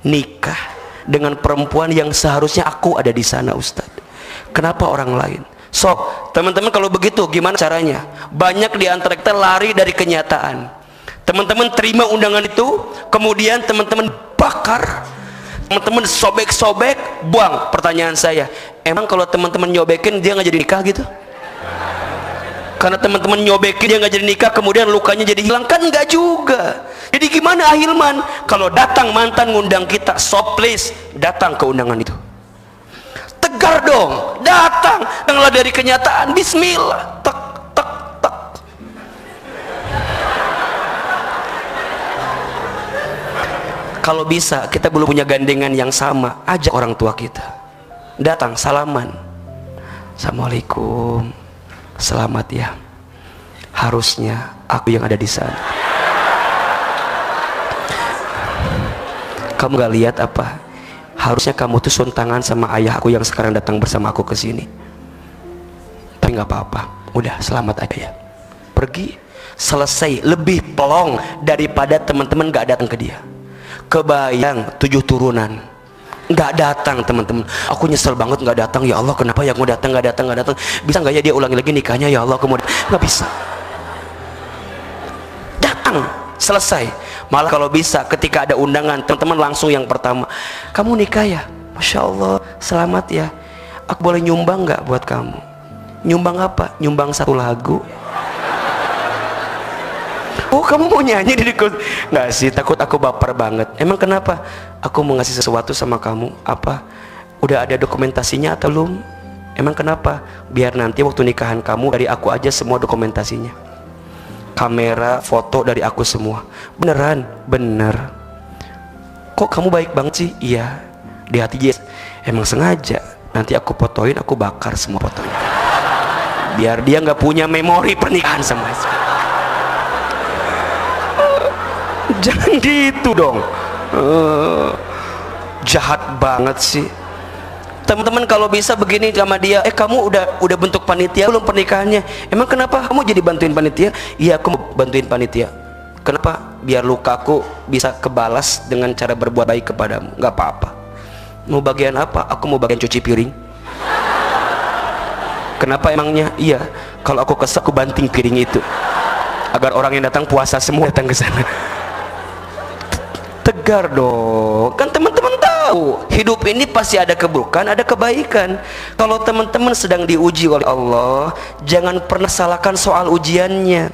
nikah dengan perempuan yang seharusnya aku ada di sana, Ustadz. Kenapa orang lain? So, teman-teman kalau begitu gimana caranya? Banyak di antara kita lari dari kenyataan. Teman-teman terima undangan itu, kemudian teman-teman bakar, teman-teman sobek-sobek, buang. Pertanyaan saya, emang kalau teman-teman nyobekin dia nggak jadi nikah gitu? Karena teman-teman nyobekin dia nggak jadi nikah, kemudian lukanya jadi hilang? Kan nggak juga. Jadi gimana Ahilman? Kalau datang mantan ngundang kita, so please datang ke undangan itu. Tegar dong, datang, janganlah dari kenyataan. Bismillah, tek tek tek. Kalau bisa kita belum punya gandengan yang sama, ajak orang tua kita datang, salaman, assalamualaikum, selamat ya, harusnya aku yang ada di sana. Kamu gak lihat apa? Harusnya kamu tuh suntangan sama ayah aku yang sekarang datang bersama aku ke sini. Tapi nggak apa-apa, udah selamat aja ya. Pergi, selesai. Lebih pelong daripada teman-teman nggak datang ke dia. Kebayang 7 turunan nggak datang teman-teman. Aku nyesel banget nggak datang, ya Allah kenapa ya, mau datang nggak datang nggak datang. Bisa nggak ya dia ulangi lagi nikahnya, ya Allah kemudian nggak bisa. Datang, selesai. Malah kalau bisa ketika ada undangan, teman-teman langsung yang pertama, kamu nikah ya? Masya Allah, selamat ya. Aku boleh nyumbang nggak buat kamu? Nyumbang apa? Nyumbang 1 lagu. Oh kamu mau nyanyi di ikut? Nggak sih, takut aku baper banget. Emang kenapa? Aku mau ngasih sesuatu sama kamu. Apa? Udah ada dokumentasinya atau belum? Emang kenapa? Biar nanti waktu nikahan kamu dari aku aja semua dokumentasinya, kamera, foto dari aku semua. Beneran? Bener. Kok kamu baik banget sih? Iya. Di hati yes. Emang sengaja. Nanti aku fotoin, aku bakar semua fotonya, biar dia nggak punya memori pernikahan sama saya. Jangan gitu dong. Jahat banget sih. Teman-teman kalau bisa begini sama dia, kamu udah bentuk panitia belum pernikahannya? Emang kenapa kamu jadi bantuin panitia? Iya aku mau bantuin panitia. Kenapa? Biar lukaku bisa kebalas dengan cara berbuat baik kepadamu. Gak apa-apa. Mau bagian apa? Aku mau bagian cuci piring. Kenapa emangnya? Iya, kalau aku kesel aku banting piring itu agar orang yang datang puasa semua datang ke sana. Tegar dong, kan teman-teman tahu hidup ini pasti ada keburukan, ada kebaikan. Kalau teman-teman sedang diuji oleh Allah, jangan pernah salahkan soal ujiannya,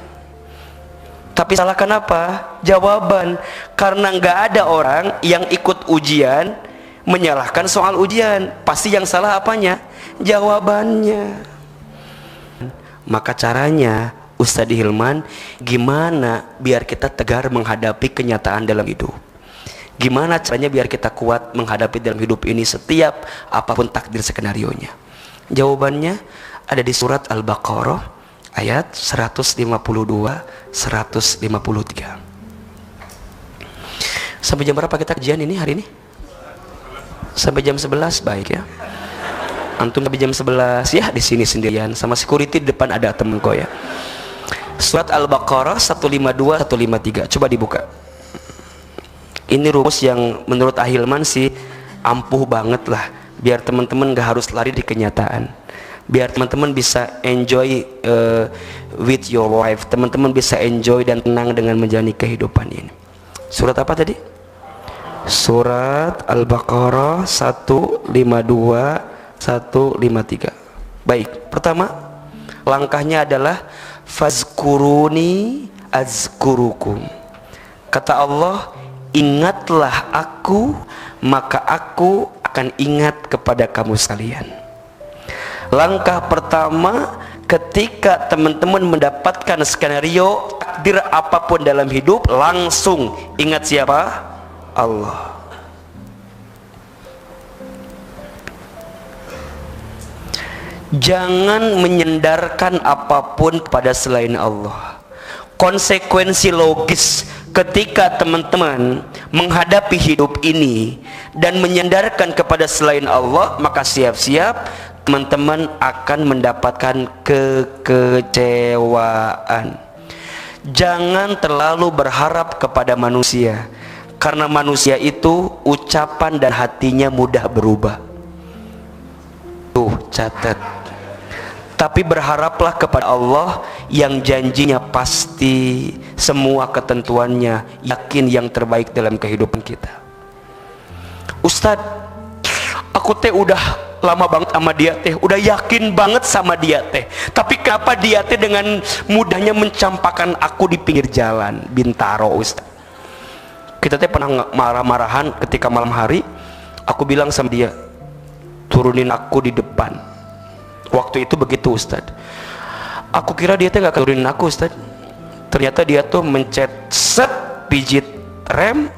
tapi salahkan apa? Jawaban. Karena nggak ada orang yang ikut ujian menyalahkan soal ujian, pasti yang salah apanya? Jawabannya. Maka caranya Ustadz Hilman, gimana biar kita tegar menghadapi kenyataan dalam hidup? Gimana caranya biar kita kuat menghadapi dalam hidup ini setiap apapun takdir skenarionya? Jawabannya ada di surat Al-Baqarah ayat 152 153. Sampai jam berapa kita kajian ini hari ini? Sampai jam 11, baik ya. Antum sampai jam 11 ya di sini sendirian, sama security di depan ada temen kau ya. Surat Al-Baqarah 152 153. Coba dibuka. Ini rumus yang menurut Ahilman sih ampuh banget lah, biar teman-teman gak harus lari di kenyataan, biar teman-teman bisa enjoy with your life, teman-teman bisa enjoy dan tenang dengan menjalani kehidupan ini. Surat apa tadi? Surat Al-Baqarah 152 153. Baik, pertama langkahnya adalah fazkuruni azkurukum. Kata Allah, ingatlah aku, maka aku akan ingat kepada kamu sekalian. Langkah pertama, ketika teman-teman mendapatkan skenario takdir apapun dalam hidup, langsung ingat siapa? Allah. Jangan menyandarkan apapun kepada selain Allah. Konsekuensi logis ketika teman-teman menghadapi hidup ini dan menyandarkan kepada selain Allah, maka siap-siap teman-teman akan mendapatkan kekecewaan. Jangan terlalu berharap kepada manusia, karena manusia itu ucapan dan hatinya mudah berubah. Tuh, catat. Tapi berharaplah kepada Allah yang janjinya pasti, semua ketentuannya yakin yang terbaik dalam kehidupan kita. Ustadz, aku teh udah lama banget sama dia teh, udah yakin banget sama dia teh, tapi kenapa dia teh dengan mudahnya mencampakkan aku di pinggir jalan? Bintaro Ustadz. Kita teh pernah marah-marahan ketika malam hari, aku bilang sama dia, turunin aku di depan. Waktu itu begitu Ustadz, aku kira dia tuh gak turunin aku Ustadz, ternyata dia tuh mencet set, pijit rem,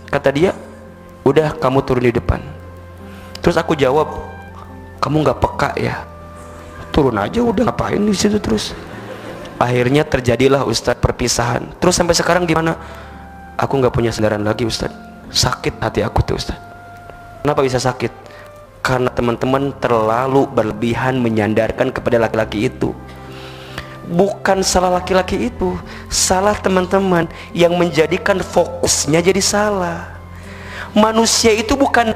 kata dia, udah kamu turun di depan. Terus aku jawab, kamu gak peka ya, turun aja udah, ngapain di situ terus. Akhirnya terjadilah Ustadz perpisahan. Terus sampai sekarang gimana? Aku gak punya sandaran lagi Ustadz, sakit hati aku tuh Ustadz. Kenapa bisa sakit? Karena teman-teman terlalu berlebihan menyandarkan kepada laki-laki itu. Bukan salah laki-laki itu, salah teman-teman yang menjadikan fokusnya jadi salah. Manusia itu bukan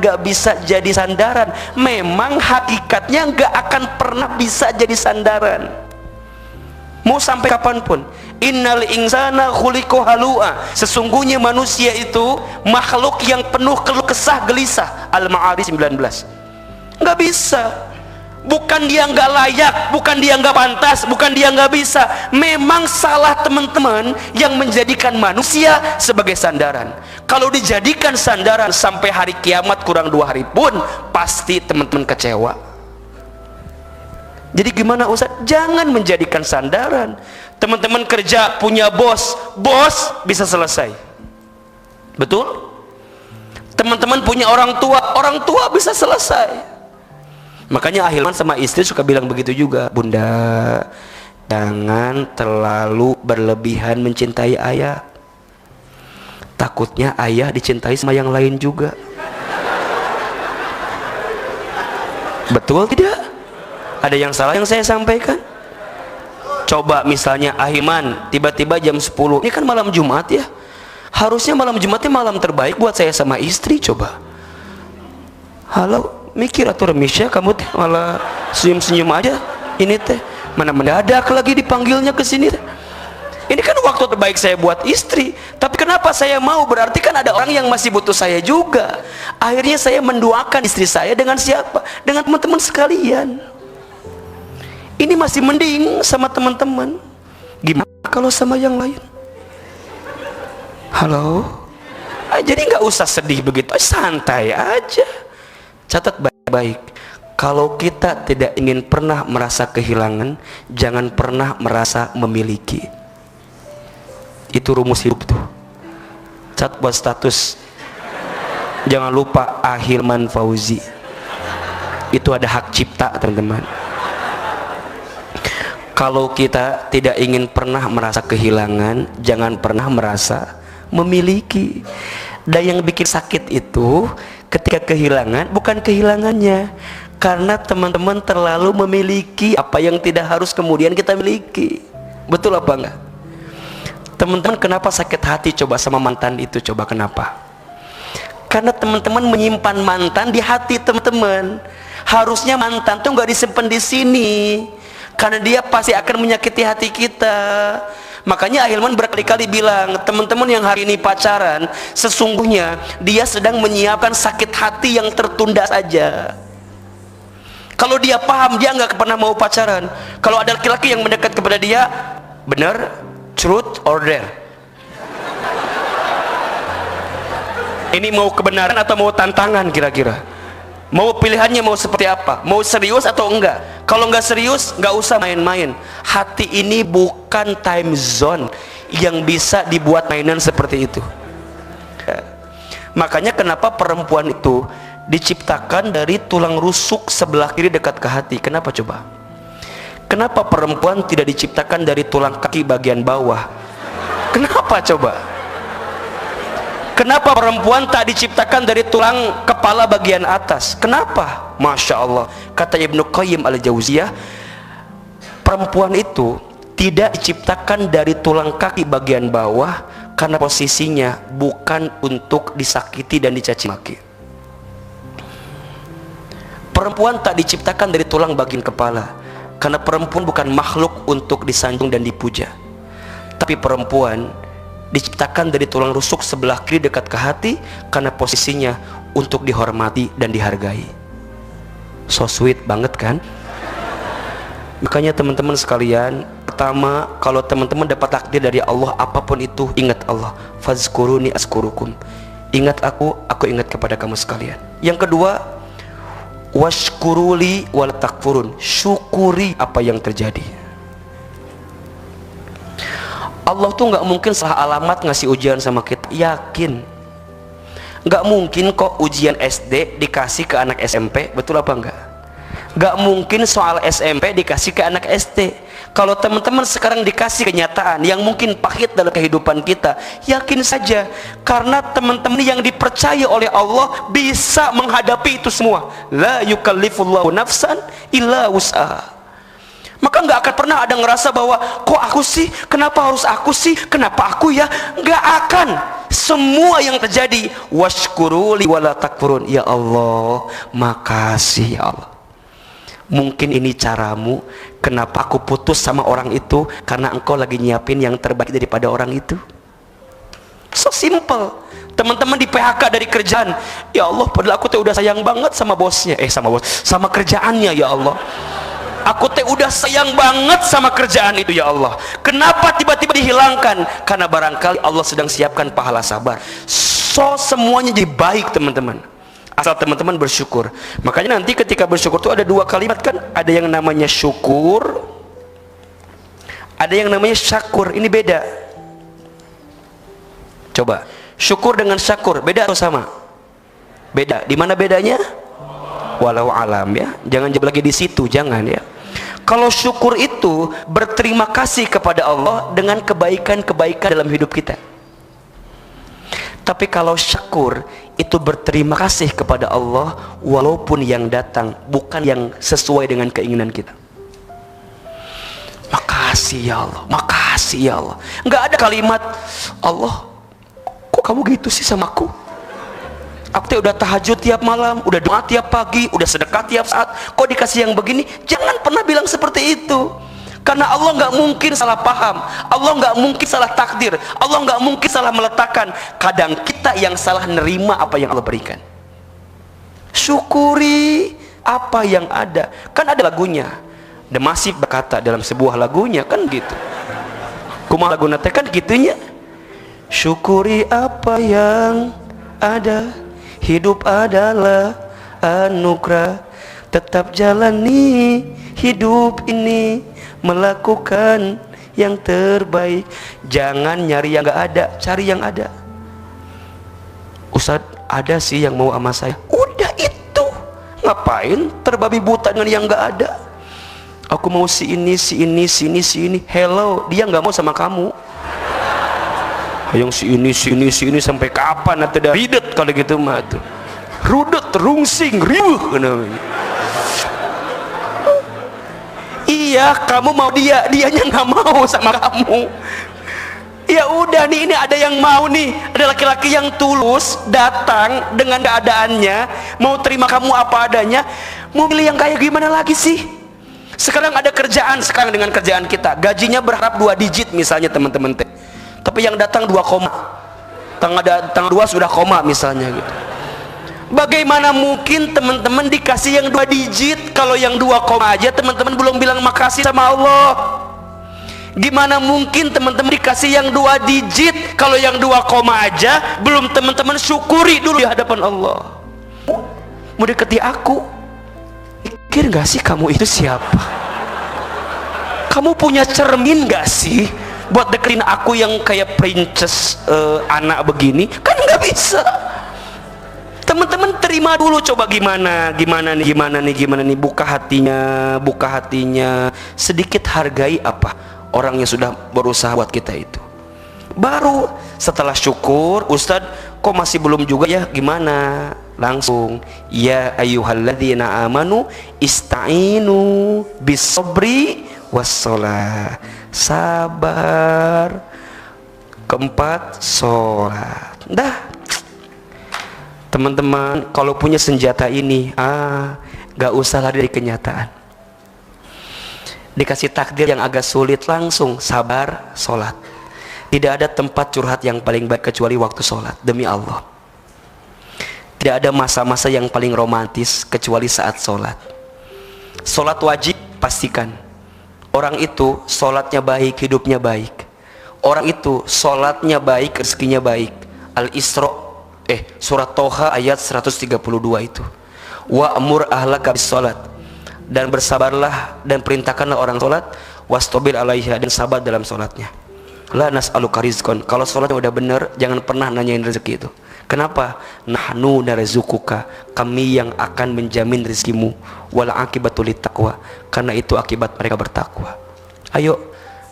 gak bisa jadi sandaran, memang hakikatnya gak akan pernah bisa jadi sandaran, mau sampai kapanpun. Innal insana khuliqa halu'a, sesungguhnya manusia itu makhluk yang penuh keluh kesah gelisah. Al-Ma'arij 19. Nggak bisa, bukan dia nggak layak, bukan dia nggak pantas, bukan dia nggak bisa, memang salah teman-teman yang menjadikan manusia sebagai sandaran. Kalau dijadikan sandaran sampai hari kiamat kurang 2 hari pun pasti teman-teman kecewa. Jadi gimana Ustadz? Jangan menjadikan sandaran. Teman-teman kerja punya bos bisa selesai, betul? Teman-teman punya orang tua bisa selesai. Makanya Ahilman sama istri suka bilang begitu juga, Bunda, jangan terlalu berlebihan mencintai ayah, takutnya ayah dicintai sama yang lain juga. Betul tidak? Ada yang salah yang saya sampaikan? Coba misalnya Ahilman tiba-tiba jam 10, ini kan malam Jumat ya, harusnya malam Jumatnya malam terbaik buat saya sama istri. Coba halo, mikir atau remis ya kamu teh, malah senyum-senyum aja. Ini teh mana mendadak lagi dipanggilnya ke sini. Ini kan waktu terbaik saya buat istri, tapi kenapa saya mau? Berarti kan ada orang yang masih butuh saya juga. Akhirnya saya mendoakan istri saya dengan siapa? Dengan teman-teman sekalian. Ini masih mending sama teman-teman. Gimana kalau sama yang lain? Halo? Jadi nggak usah sedih begitu, santai aja. Catat baik-baik, Kalau kita tidak ingin pernah merasa kehilangan, jangan pernah merasa memiliki. Itu rumus hidup tuh. Cat buat status. Jangan lupa Ahilman Fauzi. Itu ada hak cipta, teman-teman. Kalau kita tidak ingin pernah merasa kehilangan, jangan pernah merasa memiliki. Dan yang bikin sakit itu ketika kehilangan bukan kehilangannya, karena teman-teman terlalu memiliki apa yang tidak harus kemudian kita miliki. Betul apa enggak? Teman-teman, kenapa sakit hati coba sama mantan itu? Coba kenapa? Karena teman-teman menyimpan mantan di hati teman-teman. Harusnya mantan tuh nggak disimpan di sini, karena dia pasti akan menyakiti hati kita. Makanya Ahilman berkali-kali bilang, teman-teman yang hari ini pacaran, sesungguhnya dia sedang menyiapkan sakit hati yang tertunda saja. Kalau dia paham, dia nggak pernah mau pacaran. Kalau ada laki-laki yang mendekat kepada dia, benar, truth or dare? Ini mau kebenaran atau mau tantangan kira-kira? Mau pilihannya mau seperti apa? Mau serius atau enggak? Kalau enggak serius, enggak usah main-main. Hati ini bukan time zone yang bisa dibuat mainan seperti itu. Makanya kenapa perempuan itu diciptakan dari tulang rusuk sebelah kiri dekat ke hati? Kenapa coba? Kenapa perempuan tidak diciptakan dari tulang kaki bagian bawah? Kenapa coba? Kenapa perempuan tak diciptakan dari tulang kepala bagian atas? Kenapa? Masya Allah, kata Ibnu Qayyim al-Jauziyah, perempuan itu tidak diciptakan dari tulang kaki bagian bawah karena posisinya bukan untuk disakiti dan dicaci maki. Perempuan tak diciptakan dari tulang bagian kepala karena perempuan bukan makhluk untuk disanjung dan dipuja. Tapi perempuan diciptakan dari tulang rusuk sebelah kiri dekat ke hati karena posisinya untuk dihormati dan dihargai. So sweet banget kan? Makanya teman-teman sekalian, pertama, kalau teman-teman dapat takdir dari Allah apapun itu, ingat Allah. Fazkuruni azkurukum. Ingat aku ingat kepada kamu sekalian. Yang kedua, washkuruli wal takfurun. Syukuri apa yang terjadi. Allah tuh nggak mungkin salah alamat ngasih ujian sama kita, yakin. Nggak mungkin kok ujian SD dikasih ke anak SMP, betul apa enggak? Nggak mungkin soal SMP dikasih ke anak SD. Kalau teman-teman sekarang dikasih kenyataan yang mungkin pahit dalam kehidupan kita, yakin saja, karena teman-teman yang dipercaya oleh Allah bisa menghadapi itu semua. La yukallifullahu nafsan illa wus'aha. Maka nggak akan pernah ada ngerasa bahwa kok aku sih, kenapa harus aku sih, kenapa aku ya? Nggak akan. Semua yang terjadi, washkuruli wala takfurun. Ya Allah, makasih ya Allah. Mungkin ini caramu, kenapa aku putus sama orang itu, karena engkau lagi nyiapin yang terbaik daripada orang itu. So simple. Teman-teman di PHK dari kerjaan, ya Allah, padahal aku tuh udah sayang banget sama bosnya, sama kerjaannya, ya Allah. Aku teh udah sayang banget sama kerjaan itu, ya Allah. Kenapa tiba-tiba dihilangkan? Karena barangkali Allah sedang siapkan pahala sabar. So semuanya jadi baik, teman-teman. Asal teman-teman bersyukur. Makanya nanti ketika bersyukur itu ada dua kalimat kan? Ada yang namanya syukur, ada yang namanya syakur. Ini beda. Coba, syukur dengan syakur beda atau sama? Beda. Di mana bedanya? Walau alam ya. Jangan lagi di situ, jangan ya. Kalau syukur itu berterima kasih kepada Allah dengan kebaikan-kebaikan dalam hidup kita. Tapi kalau syakur itu berterima kasih kepada Allah walaupun yang datang bukan yang sesuai dengan keinginan kita. Makasih ya Allah, makasih ya Allah. Nggak ada kalimat, Allah, kok kamu gitu sih sama aku? Aku tuh udah tahajud tiap malam, udah doa tiap pagi, udah sedekah tiap saat, kok dikasih yang begini? Jangan pernah bilang seperti itu. Karena Allah nggak mungkin salah paham, Allah nggak mungkin salah takdir, Allah nggak mungkin salah meletakkan. Kadang kita yang salah nerima apa yang Allah berikan. Syukuri apa yang ada. Kan ada lagunya. Demasif berkata dalam sebuah lagunya kan gitu. Kumaha lagu nate kan gitunya. Syukuri apa yang ada. Hidup adalah anugerah, Tetap jalani hidup ini, melakukan yang terbaik. Jangan nyari yang gak ada, cari yang ada. Ustadz, ada sih yang mau sama saya. Udah itu, ngapain terbabi buta dengan yang gak ada? Aku mau si ini, si ini, si ini, si ini. Hello, dia gak mau sama kamu. Yang si ini, si ini, si ini sampai kapan? Atau dah ridet kalau gitu mah tuh. Rudet, rungsing, riuh namanya. Iya, kamu mau dia, dianya nggak mau sama kamu. Ya udah nih, ini ada yang mau nih, ada laki-laki yang tulus datang dengan keadaannya, mau terima kamu apa adanya. Mau pilih yang kayak gimana lagi sih? Sekarang ada kerjaan, sekarang dengan kerjaan kita, gajinya berharap 2 digit misalnya teman-teman, tapi yang datang 2 koma, tanggal 2 sudah koma misalnya gitu. Bagaimana mungkin teman-teman dikasih yang 2 digit, kalau yang 2 koma aja teman-teman belum bilang makasih sama Allah? Gimana mungkin teman-teman dikasih yang 2 digit, kalau yang 2 koma aja belum teman-teman syukuri dulu di hadapan Allah? Mau deketi aku, pikir gak sih kamu itu siapa? Kamu punya cermin gak sih buat deketin aku yang kayak princess anak begini? Kan gak bisa. Teman-teman terima dulu, coba gimana nih, buka hatinya, sedikit hargai apa orang yang sudah berusaha buat kita itu. Baru setelah syukur, Ustadz kok masih belum juga ya, gimana? Langsung, ya ayyuhalladzina amanu ista'inu bis-sabri was-shalah. Sabar. Keempat, sholat. Dah. Teman-teman, kalau punya senjata ini, gak usah lari dari kenyataan. Dikasih takdir yang agak sulit, langsung sabar, sholat. Tidak ada tempat curhat yang paling baik kecuali waktu sholat, demi Allah. Tidak ada masa-masa yang paling romantis kecuali saat sholat. Sholat wajib, pastikan orang itu sholatnya baik, hidupnya baik. Orang itu sholatnya baik, rezekinya baik. Al-Isra surat Toha ayat 132 itu. Wa amur ahlaka bis salat, dan bersabarlah dan perintahkanlah orang salat, wastabir alaiha, dan sabar dalam salatnya. La nas'aluka rizqan, kalau salatnya udah bener jangan pernah nanyain rezeki itu. Kenapa? Nahnu narzuquka, kami yang akan menjamin rezekimu. Wal akibatul littaqwa, karena itu akibat mereka bertakwa. Ayo,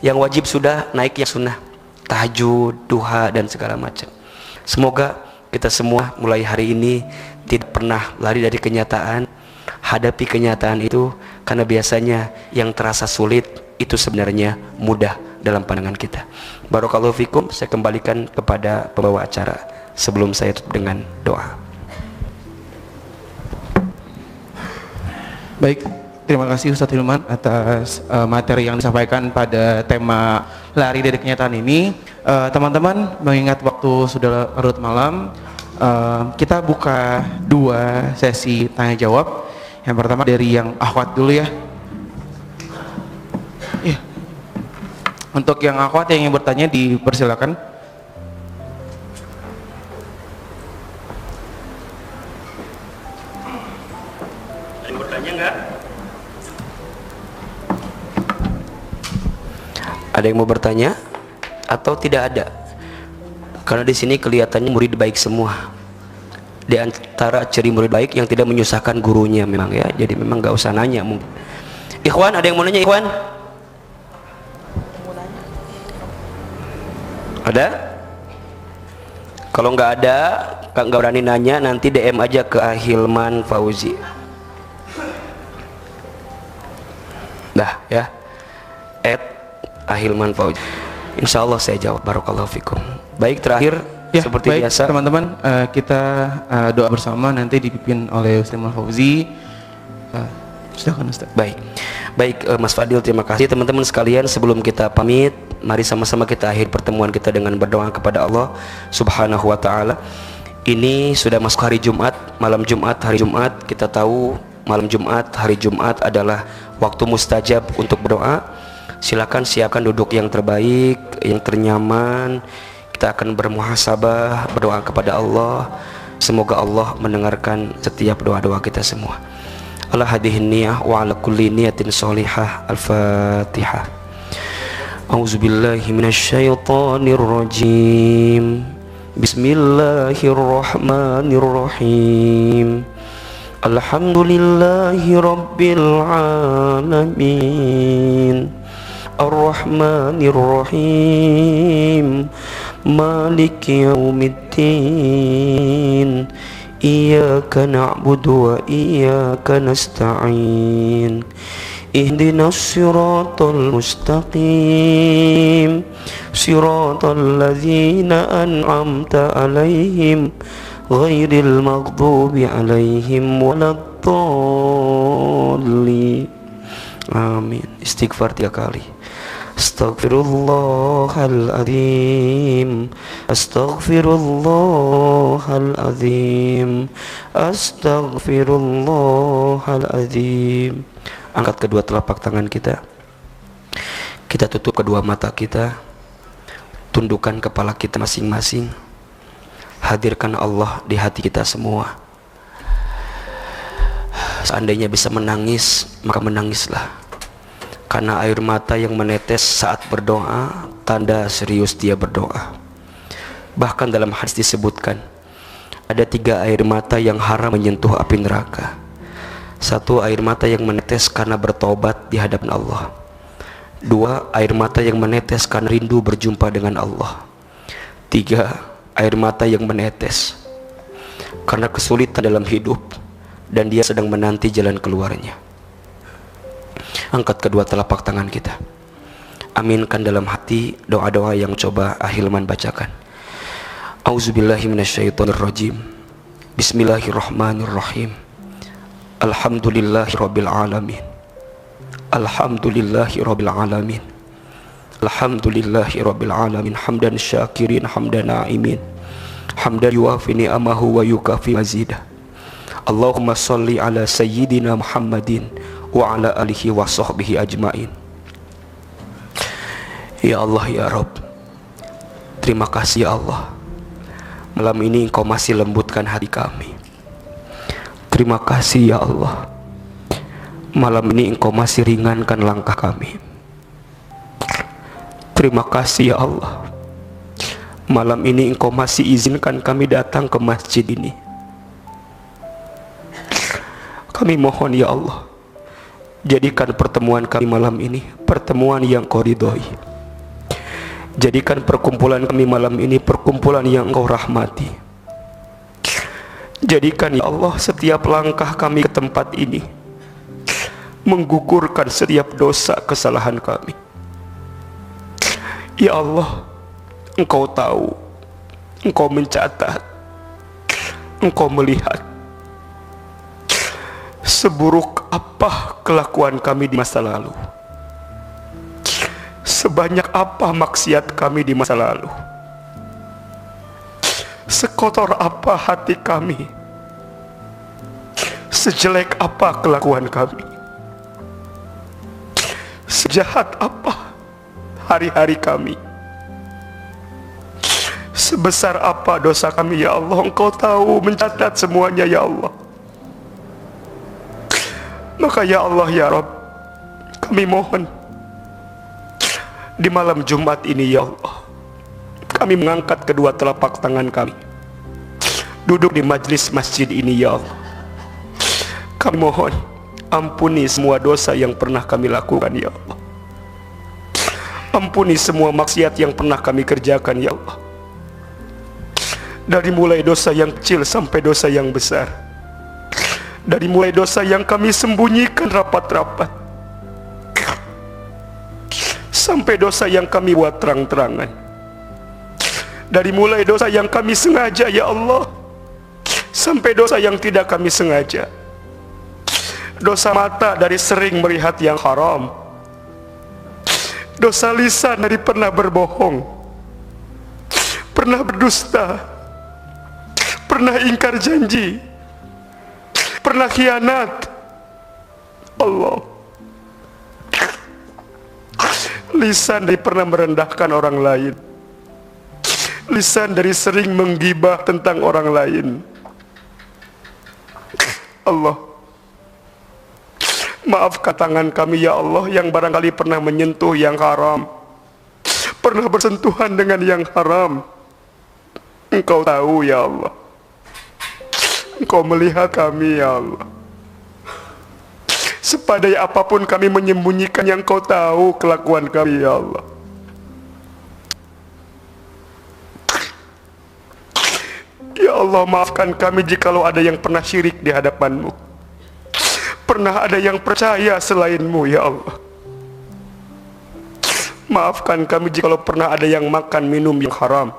yang wajib sudah, naik yang sunnah, tahajud, duha, dan segala macam. Semoga kita semua mulai hari ini tidak pernah lari dari kenyataan, hadapi kenyataan itu, karena biasanya yang terasa sulit itu sebenarnya mudah dalam pandangan kita. Barakallahu fikum. Saya kembalikan kepada pembawa acara sebelum saya tutup dengan doa. Baik, terima kasih Ustadz Hilman atas materi yang disampaikan pada tema lari dari kenyataan ini. Teman-teman, mengingat waktu sudah larut malam, kita buka 2 sesi tanya jawab. Yang pertama dari yang akhwat dulu ya. Untuk yang akhwat yang ingin bertanya dipersilakan. Ada yang bertanya nggak? Ada yang mau bertanya atau tidak ada? Karena di sini kelihatannya murid baik semua. Di antara ciri murid baik yang tidak menyusahkan gurunya memang ya. Jadi memang nggak usah nanya mungkin. Ikhwan, ada yang mau nanya ikhwan? Ada? Kalau nggak ada, nggak berani nanya, nanti DM aja ke Ahilman Fauzi. Dah ya. Ahilman Fauzi. Insya Allah saya jawab. Barakallahu fikum. Baik, terakhir ya, seperti baik, biasa teman-teman, kita doa bersama nanti dipimpin oleh Ustaz Fauzi. Silakan Ustaz. Baik Mas Fadil, terima kasih. Teman-teman sekalian, sebelum kita pamit, mari sama-sama kita akhir pertemuan kita dengan berdoa kepada Allah Subhanahu wa taala. Ini sudah masuk hari Jumat, malam Jumat, hari Jumat. Kita tahu malam Jumat, hari Jumat adalah waktu mustajab untuk berdoa. Silakan siapkan duduk yang terbaik, yang ternyaman. Kita akan bermuhasabah, berdoa kepada Allah. Semoga Allah mendengarkan setiap doa-doa kita semua. ala hadhihi niyah wa ala kulli niyatin sholihah. Al-Fatihah. A'udzubillahi minasyaitonir rajim. Bismillahirrahmanirrahim. Alhamdulillahi rabbil alamin. Ar-Rahmanir Rahim. Maliki yaumiddin. Iyyaka na'budu wa iyyaka nasta'in. Ihdinas siratal mustaqim. Siratal ladzina an'amta 'alaihim ghairil maghdubi 'alaihim waladdallin. Amin. Istighfar 3 kali. Astaghfirullahaladzim. Astaghfirullahaladzim. Astaghfirullahaladzim. Angkat kedua telapak tangan kita. Kita tutup kedua mata kita. Tundukkan kepala kita masing-masing. Hadirkan Allah di hati kita semua. Seandainya bisa menangis, maka menangislah. Karena air mata yang menetes saat berdoa, tanda serius dia berdoa. Bahkan dalam hadis disebutkan, ada 3 air mata yang haram menyentuh api neraka. 1, air mata yang menetes karena bertobat di hadapan Allah. 2, air mata yang menetes karena rindu berjumpa dengan Allah. 3, air mata yang menetes karena kesulitan dalam hidup dan dia sedang menanti jalan keluarnya. Angkat kedua telapak tangan kita. Aminkan dalam hati doa-doa yang coba Ahilman bacakan. Auzubillahi minasyaitonirrajim. Bismillahirrahmanirrahim. Alhamdulillahi rabbil alamin. Alhamdulillahi rabbil alamin. Alhamdulillahi rabbil alamin. Hamdan syakirin, hamdan na'imin. Hamdan yuwafi ni'amahu wa yukafi mazidah. Allahumma salli ala sayyidina Muhammadin wa ala alihi wa sahbihi ajmain. Ya Allah, ya Rabb, terima kasih ya Allah. Malam ini Engkau masih lembutkan hati kami. Terima kasih ya Allah. Malam ini Engkau masih ringankan langkah kami. Terima kasih ya Allah. Malam ini Engkau masih izinkan kami datang ke masjid ini. Kami mohon ya Allah, jadikan pertemuan kami malam ini pertemuan yang Kau ridhoi. Jadikan perkumpulan kami malam ini perkumpulan yang Engkau rahmati. Jadikan ya Allah setiap langkah kami ke tempat ini menggugurkan setiap dosa kesalahan kami. Ya Allah, Engkau tahu, Engkau mencatat, Engkau melihat seburuk apa kelakuan kami di masa lalu, sebanyak apa maksiat kami di masa lalu, sekotor apa hati kami, sejelek apa kelakuan kami, sejahat apa hari-hari kami, sebesar apa dosa kami. Ya Allah, Engkau tahu, mencatat semuanya ya Allah. Maka ya Allah ya Rabb, kami mohon di malam Jumat ini ya Allah, kami mengangkat kedua telapak tangan kami duduk di majlis masjid ini ya Allah. Kami mohon ampuni semua dosa yang pernah kami lakukan ya Allah. Ampuni semua maksiat yang pernah kami kerjakan ya Allah. Dari mulai dosa yang kecil sampai dosa yang besar. Dari mulai dosa yang kami sembunyikan rapat-rapat sampai dosa yang kami buat terang-terangan. Dari mulai dosa yang kami sengaja ya Allah sampai dosa yang tidak kami sengaja. Dosa mata dari sering melihat yang haram. Dosa lisan dari pernah berbohong, pernah berdusta, pernah ingkar janji, pernah khianat. Allah, lisan dari pernah merendahkan orang lain, lisan dari sering menggibah tentang orang lain. Allah, Maafkan tangan kami ya Allah yang barangkali pernah menyentuh yang haram, pernah bersentuhan dengan yang haram. Engkau tahu ya Allah, Engkau melihat kami ya Allah. Sepadai apapun kami menyembunyikan, yang Kau tahu kelakuan kami ya Allah. Ya Allah, maafkan kami jikalau ada yang pernah syirik di hadapan-Mu, pernah ada yang percaya selain-Mu ya Allah. Maafkan kami jikalau pernah ada yang makan minum yang haram,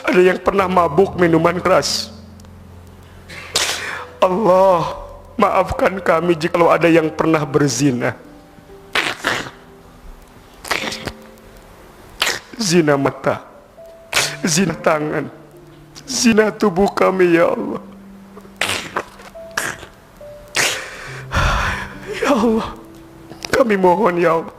ada yang pernah mabuk minuman keras. Allah, maafkan kami jikalau ada yang pernah berzina, zina mata, zina tangan, zina tubuh kami ya Allah. Ya Allah, kami mohon ya Allah,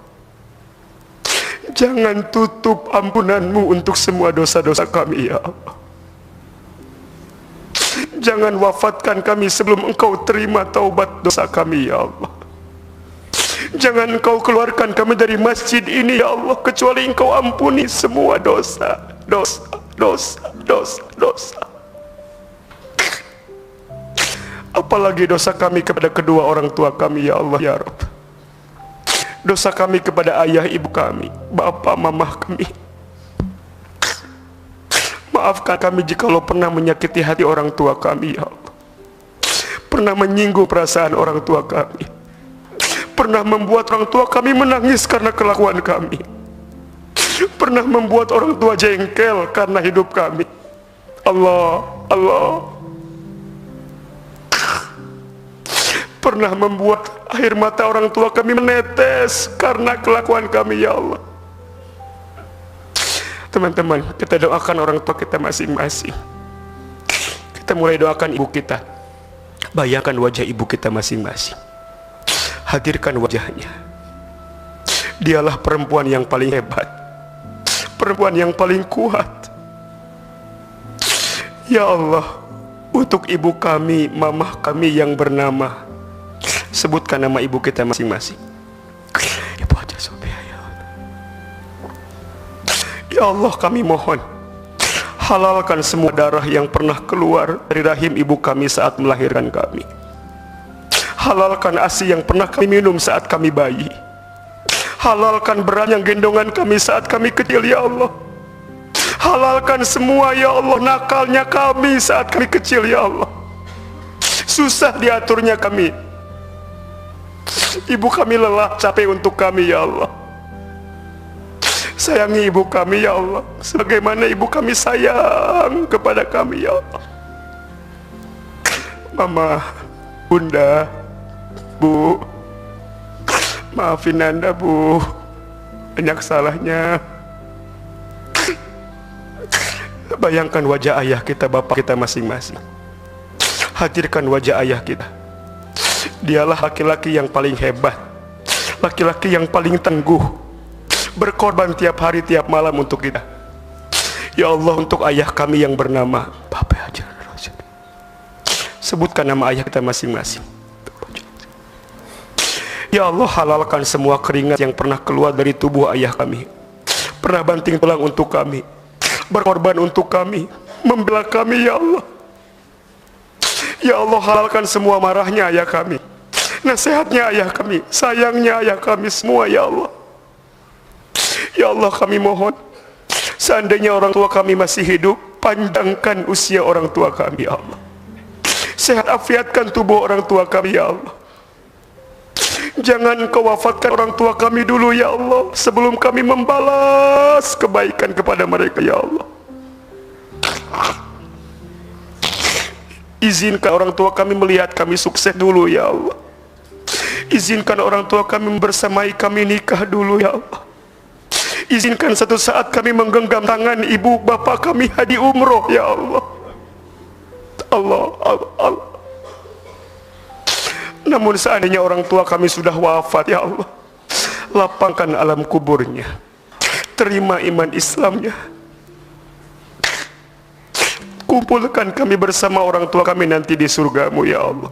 jangan tutup ampunan-Mu untuk semua dosa-dosa kami ya Allah. Jangan wafatkan kami sebelum Engkau terima taubat dosa kami ya Allah. Jangan Engkau keluarkan kami dari masjid ini ya Allah, kecuali Engkau ampuni semua dosa, dosa. Apalagi dosa kami kepada kedua orang tua kami ya Allah ya Rabb. Dosa kami kepada ayah ibu kami, bapak mamah kami. Maafkan kami jikalau pernah menyakiti hati orang tua kami ya Allah, pernah menyinggung perasaan orang tua kami, pernah membuat orang tua kami menangis karena kelakuan kami, pernah membuat orang tua jengkel karena hidup kami. Allah pernah membuat air mata orang tua kami menetes karena kelakuan kami ya Allah. Teman-teman, kita doakan orang tua kita masing-masing. Kita mulai doakan ibu kita. Bayangkan wajah ibu kita masing-masing, hadirkan wajahnya. Dialah perempuan yang paling hebat, perempuan yang paling kuat. Ya Allah, untuk ibu kami, mamah kami yang bernama, sebutkan nama ibu kita masing-masing. Ibu Haja Sophia ya Allah. Ya Allah, kami mohon, halalkan semua darah yang pernah keluar dari rahim ibu kami saat melahirkan kami. Halalkan ASI yang pernah kami minum saat kami bayi. Halalkan beras yang gendongan kami saat kami kecil ya Allah. Halalkan semua ya Allah nakalnya kami saat kami kecil ya Allah. Susah diaturnya kami. Ibu kami lelah capek untuk kami ya Allah. Sayangi ibu kami ya Allah, sebagaimana ibu kami sayang kepada kami ya Allah. Mama, Bunda, Bu, maafin Anda Bu, banyak salahnya. Bayangkan wajah ayah kita, bapak kita masing-masing. Hadirkan wajah ayah kita. Dialah laki-laki yang paling hebat, laki-laki yang paling tangguh, berkorban tiap hari tiap malam untuk kita. Ya Allah, untuk ayah kami yang bernama Bapak Hajar Rasyid, sebutkan nama ayah kita masing-masing. Ya Allah, halalkan semua keringat yang pernah keluar dari tubuh ayah kami, pernah banting tulang untuk kami, berkorban untuk kami, membela kami ya Allah. Ya Allah, halalkan semua marahnya ayah kami, nasihatnya ayah kami, sayangnya ayah kami semua ya Allah. Ya Allah, kami mohon, seandainya orang tua kami masih hidup, panjangkan usia orang tua kami ya Allah. Sehat afiatkan tubuh orang tua kami ya Allah. Jangan Kau wafatkan orang tua kami dulu ya Allah, sebelum kami membalas kebaikan kepada mereka ya Allah. Izinkan orang tua kami melihat kami sukses dulu ya Allah. Izinkan orang tua kami bersamai kami nikah dulu ya Allah. Izinkan satu saat kami menggenggam tangan ibu bapak kami haji umroh ya Allah. Allah. Namun seandainya orang tua kami sudah wafat ya Allah, lapangkan alam kuburnya, terima iman Islamnya, kumpulkan kami bersama orang tua kami nanti di surgamu ya Allah.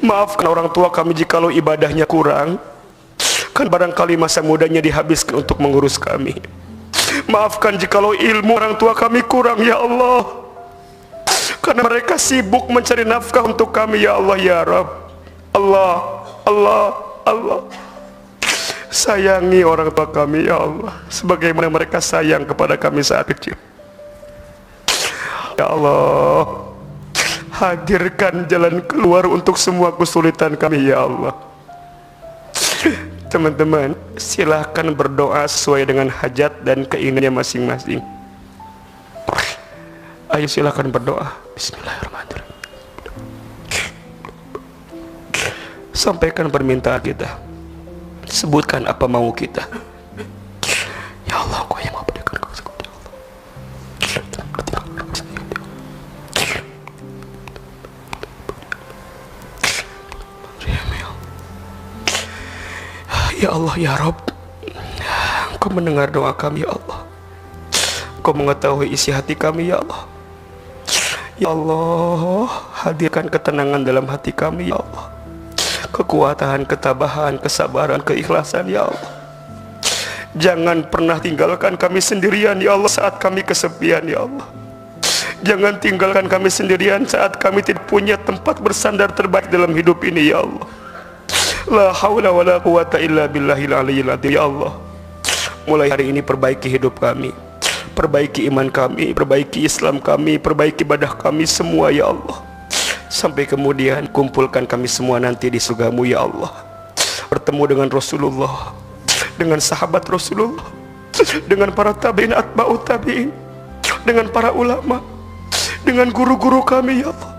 Maafkan orang tua kami jikalau ibadahnya kurang, kan barangkali masa mudanya dihabiskan untuk mengurus kami. Maafkan jikalau ilmu orang tua kami kurang ya Allah, karena mereka sibuk mencari nafkah untuk kami ya Allah ya Rabb. Allah, Allah, Allah, sayangi orang tua kami ya Allah sebagaimana mereka sayang kepada kami saat kecil. Ya Allah, hadirkan jalan keluar untuk semua kesulitan kami ya Allah. Teman-teman, silahkan berdoa sesuai dengan hajat dan keinginannya masing-masing. Ayo silahkan berdoa. Bismillahirrahmanirrahim. Sampaikan permintaan kita, sebutkan apa mau kita. Ya Allah, Kau yang Maha Pendengar, Kau sebut ya Allah. Ya Allah ya Rabb, Kau mendengar doa kami ya Allah. Kau mengetahui isi hati kami ya Allah. Ya Allah, hadirkan ketenangan dalam hati kami ya Allah, kekuatan, ketabahan, kesabaran, keikhlasan ya Allah. Jangan pernah tinggalkan kami sendirian ya Allah saat kami kesepian ya Allah. Jangan tinggalkan kami sendirian saat kami tidak punya tempat bersandar terbaik dalam hidup ini ya Allah. La haula wa la quwata illa billahil aliyyil azim ya Allah. Mulai hari ini perbaiki hidup kami, perbaiki iman kami, perbaiki Islam kami, perbaiki ibadah kami semua ya Allah. Sampai kemudian kumpulkan kami semua nanti di surgamu ya Allah, bertemu dengan Rasulullah, dengan sahabat Rasulullah, dengan para tabi'in atba'ut tabi'in, dengan para ulama, dengan guru-guru kami ya Allah.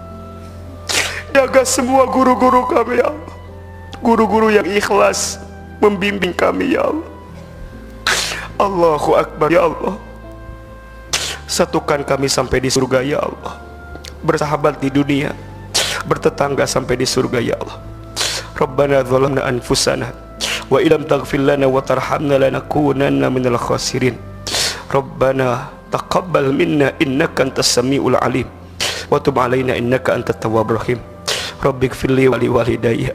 Jaga semua guru-guru kami ya Allah, guru-guru yang ikhlas membimbing kami ya Allah. Allahu Akbar ya Allah. Satukan kami sampai di surga ya Allah, bersahabat di dunia, bertetangga sampai di surga ya Allah. Rabbana zalamna anfusana wa illam taghfir lana wa tarhamna lanakunanna minal khasirin. Rabbana taqabbal minna innaka antas samiul alim wa tub alaina innaka antat tawwabur rahim. Rabbighfirli wa li walidayya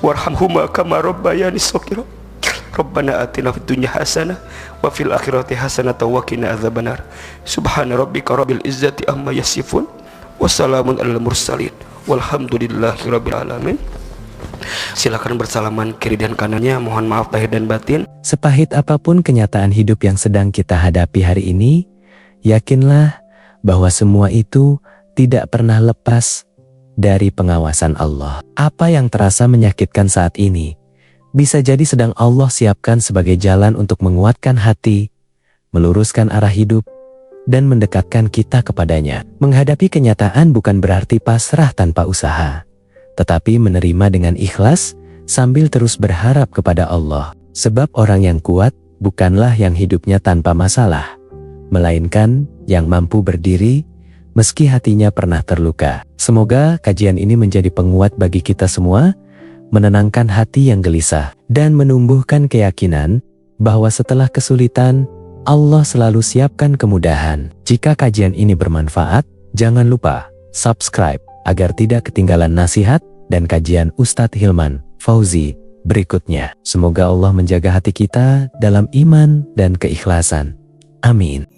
warhamhuma kama rabbayani shaghira. Rabbana atina fid dunya hasanah wa fil akhirati hasanah wa qina adzabannar. Subhana rabbika rabbil izzati amma yasifun wa salamun alal mursalin walhamdulillahi rabbil alamin. Silakan bersalaman kiri dan kanannya, mohon maaf lahir dan batin. Sepahit apapun kenyataan hidup yang sedang kita hadapi hari ini, yakinlah bahwa semua itu tidak pernah lepas dari pengawasan Allah. Apa yang terasa menyakitkan saat ini bisa jadi sedang Allah siapkan sebagai jalan untuk menguatkan hati, meluruskan arah hidup, dan mendekatkan kita kepadanya. Menghadapi kenyataan bukan berarti pasrah tanpa usaha, tetapi menerima dengan ikhlas sambil terus berharap kepada Allah. Sebab orang yang kuat bukanlah yang hidupnya tanpa masalah, melainkan yang mampu berdiri meski hatinya pernah terluka. Semoga kajian ini menjadi penguat bagi kita semua, menenangkan hati yang gelisah, dan menumbuhkan keyakinan bahwa setelah kesulitan, Allah selalu siapkan kemudahan. Jika kajian ini bermanfaat, jangan lupa subscribe agar tidak ketinggalan nasihat dan kajian Ustadz Hilman Fauzi berikutnya. Semoga Allah menjaga hati kita dalam iman dan keikhlasan. Amin.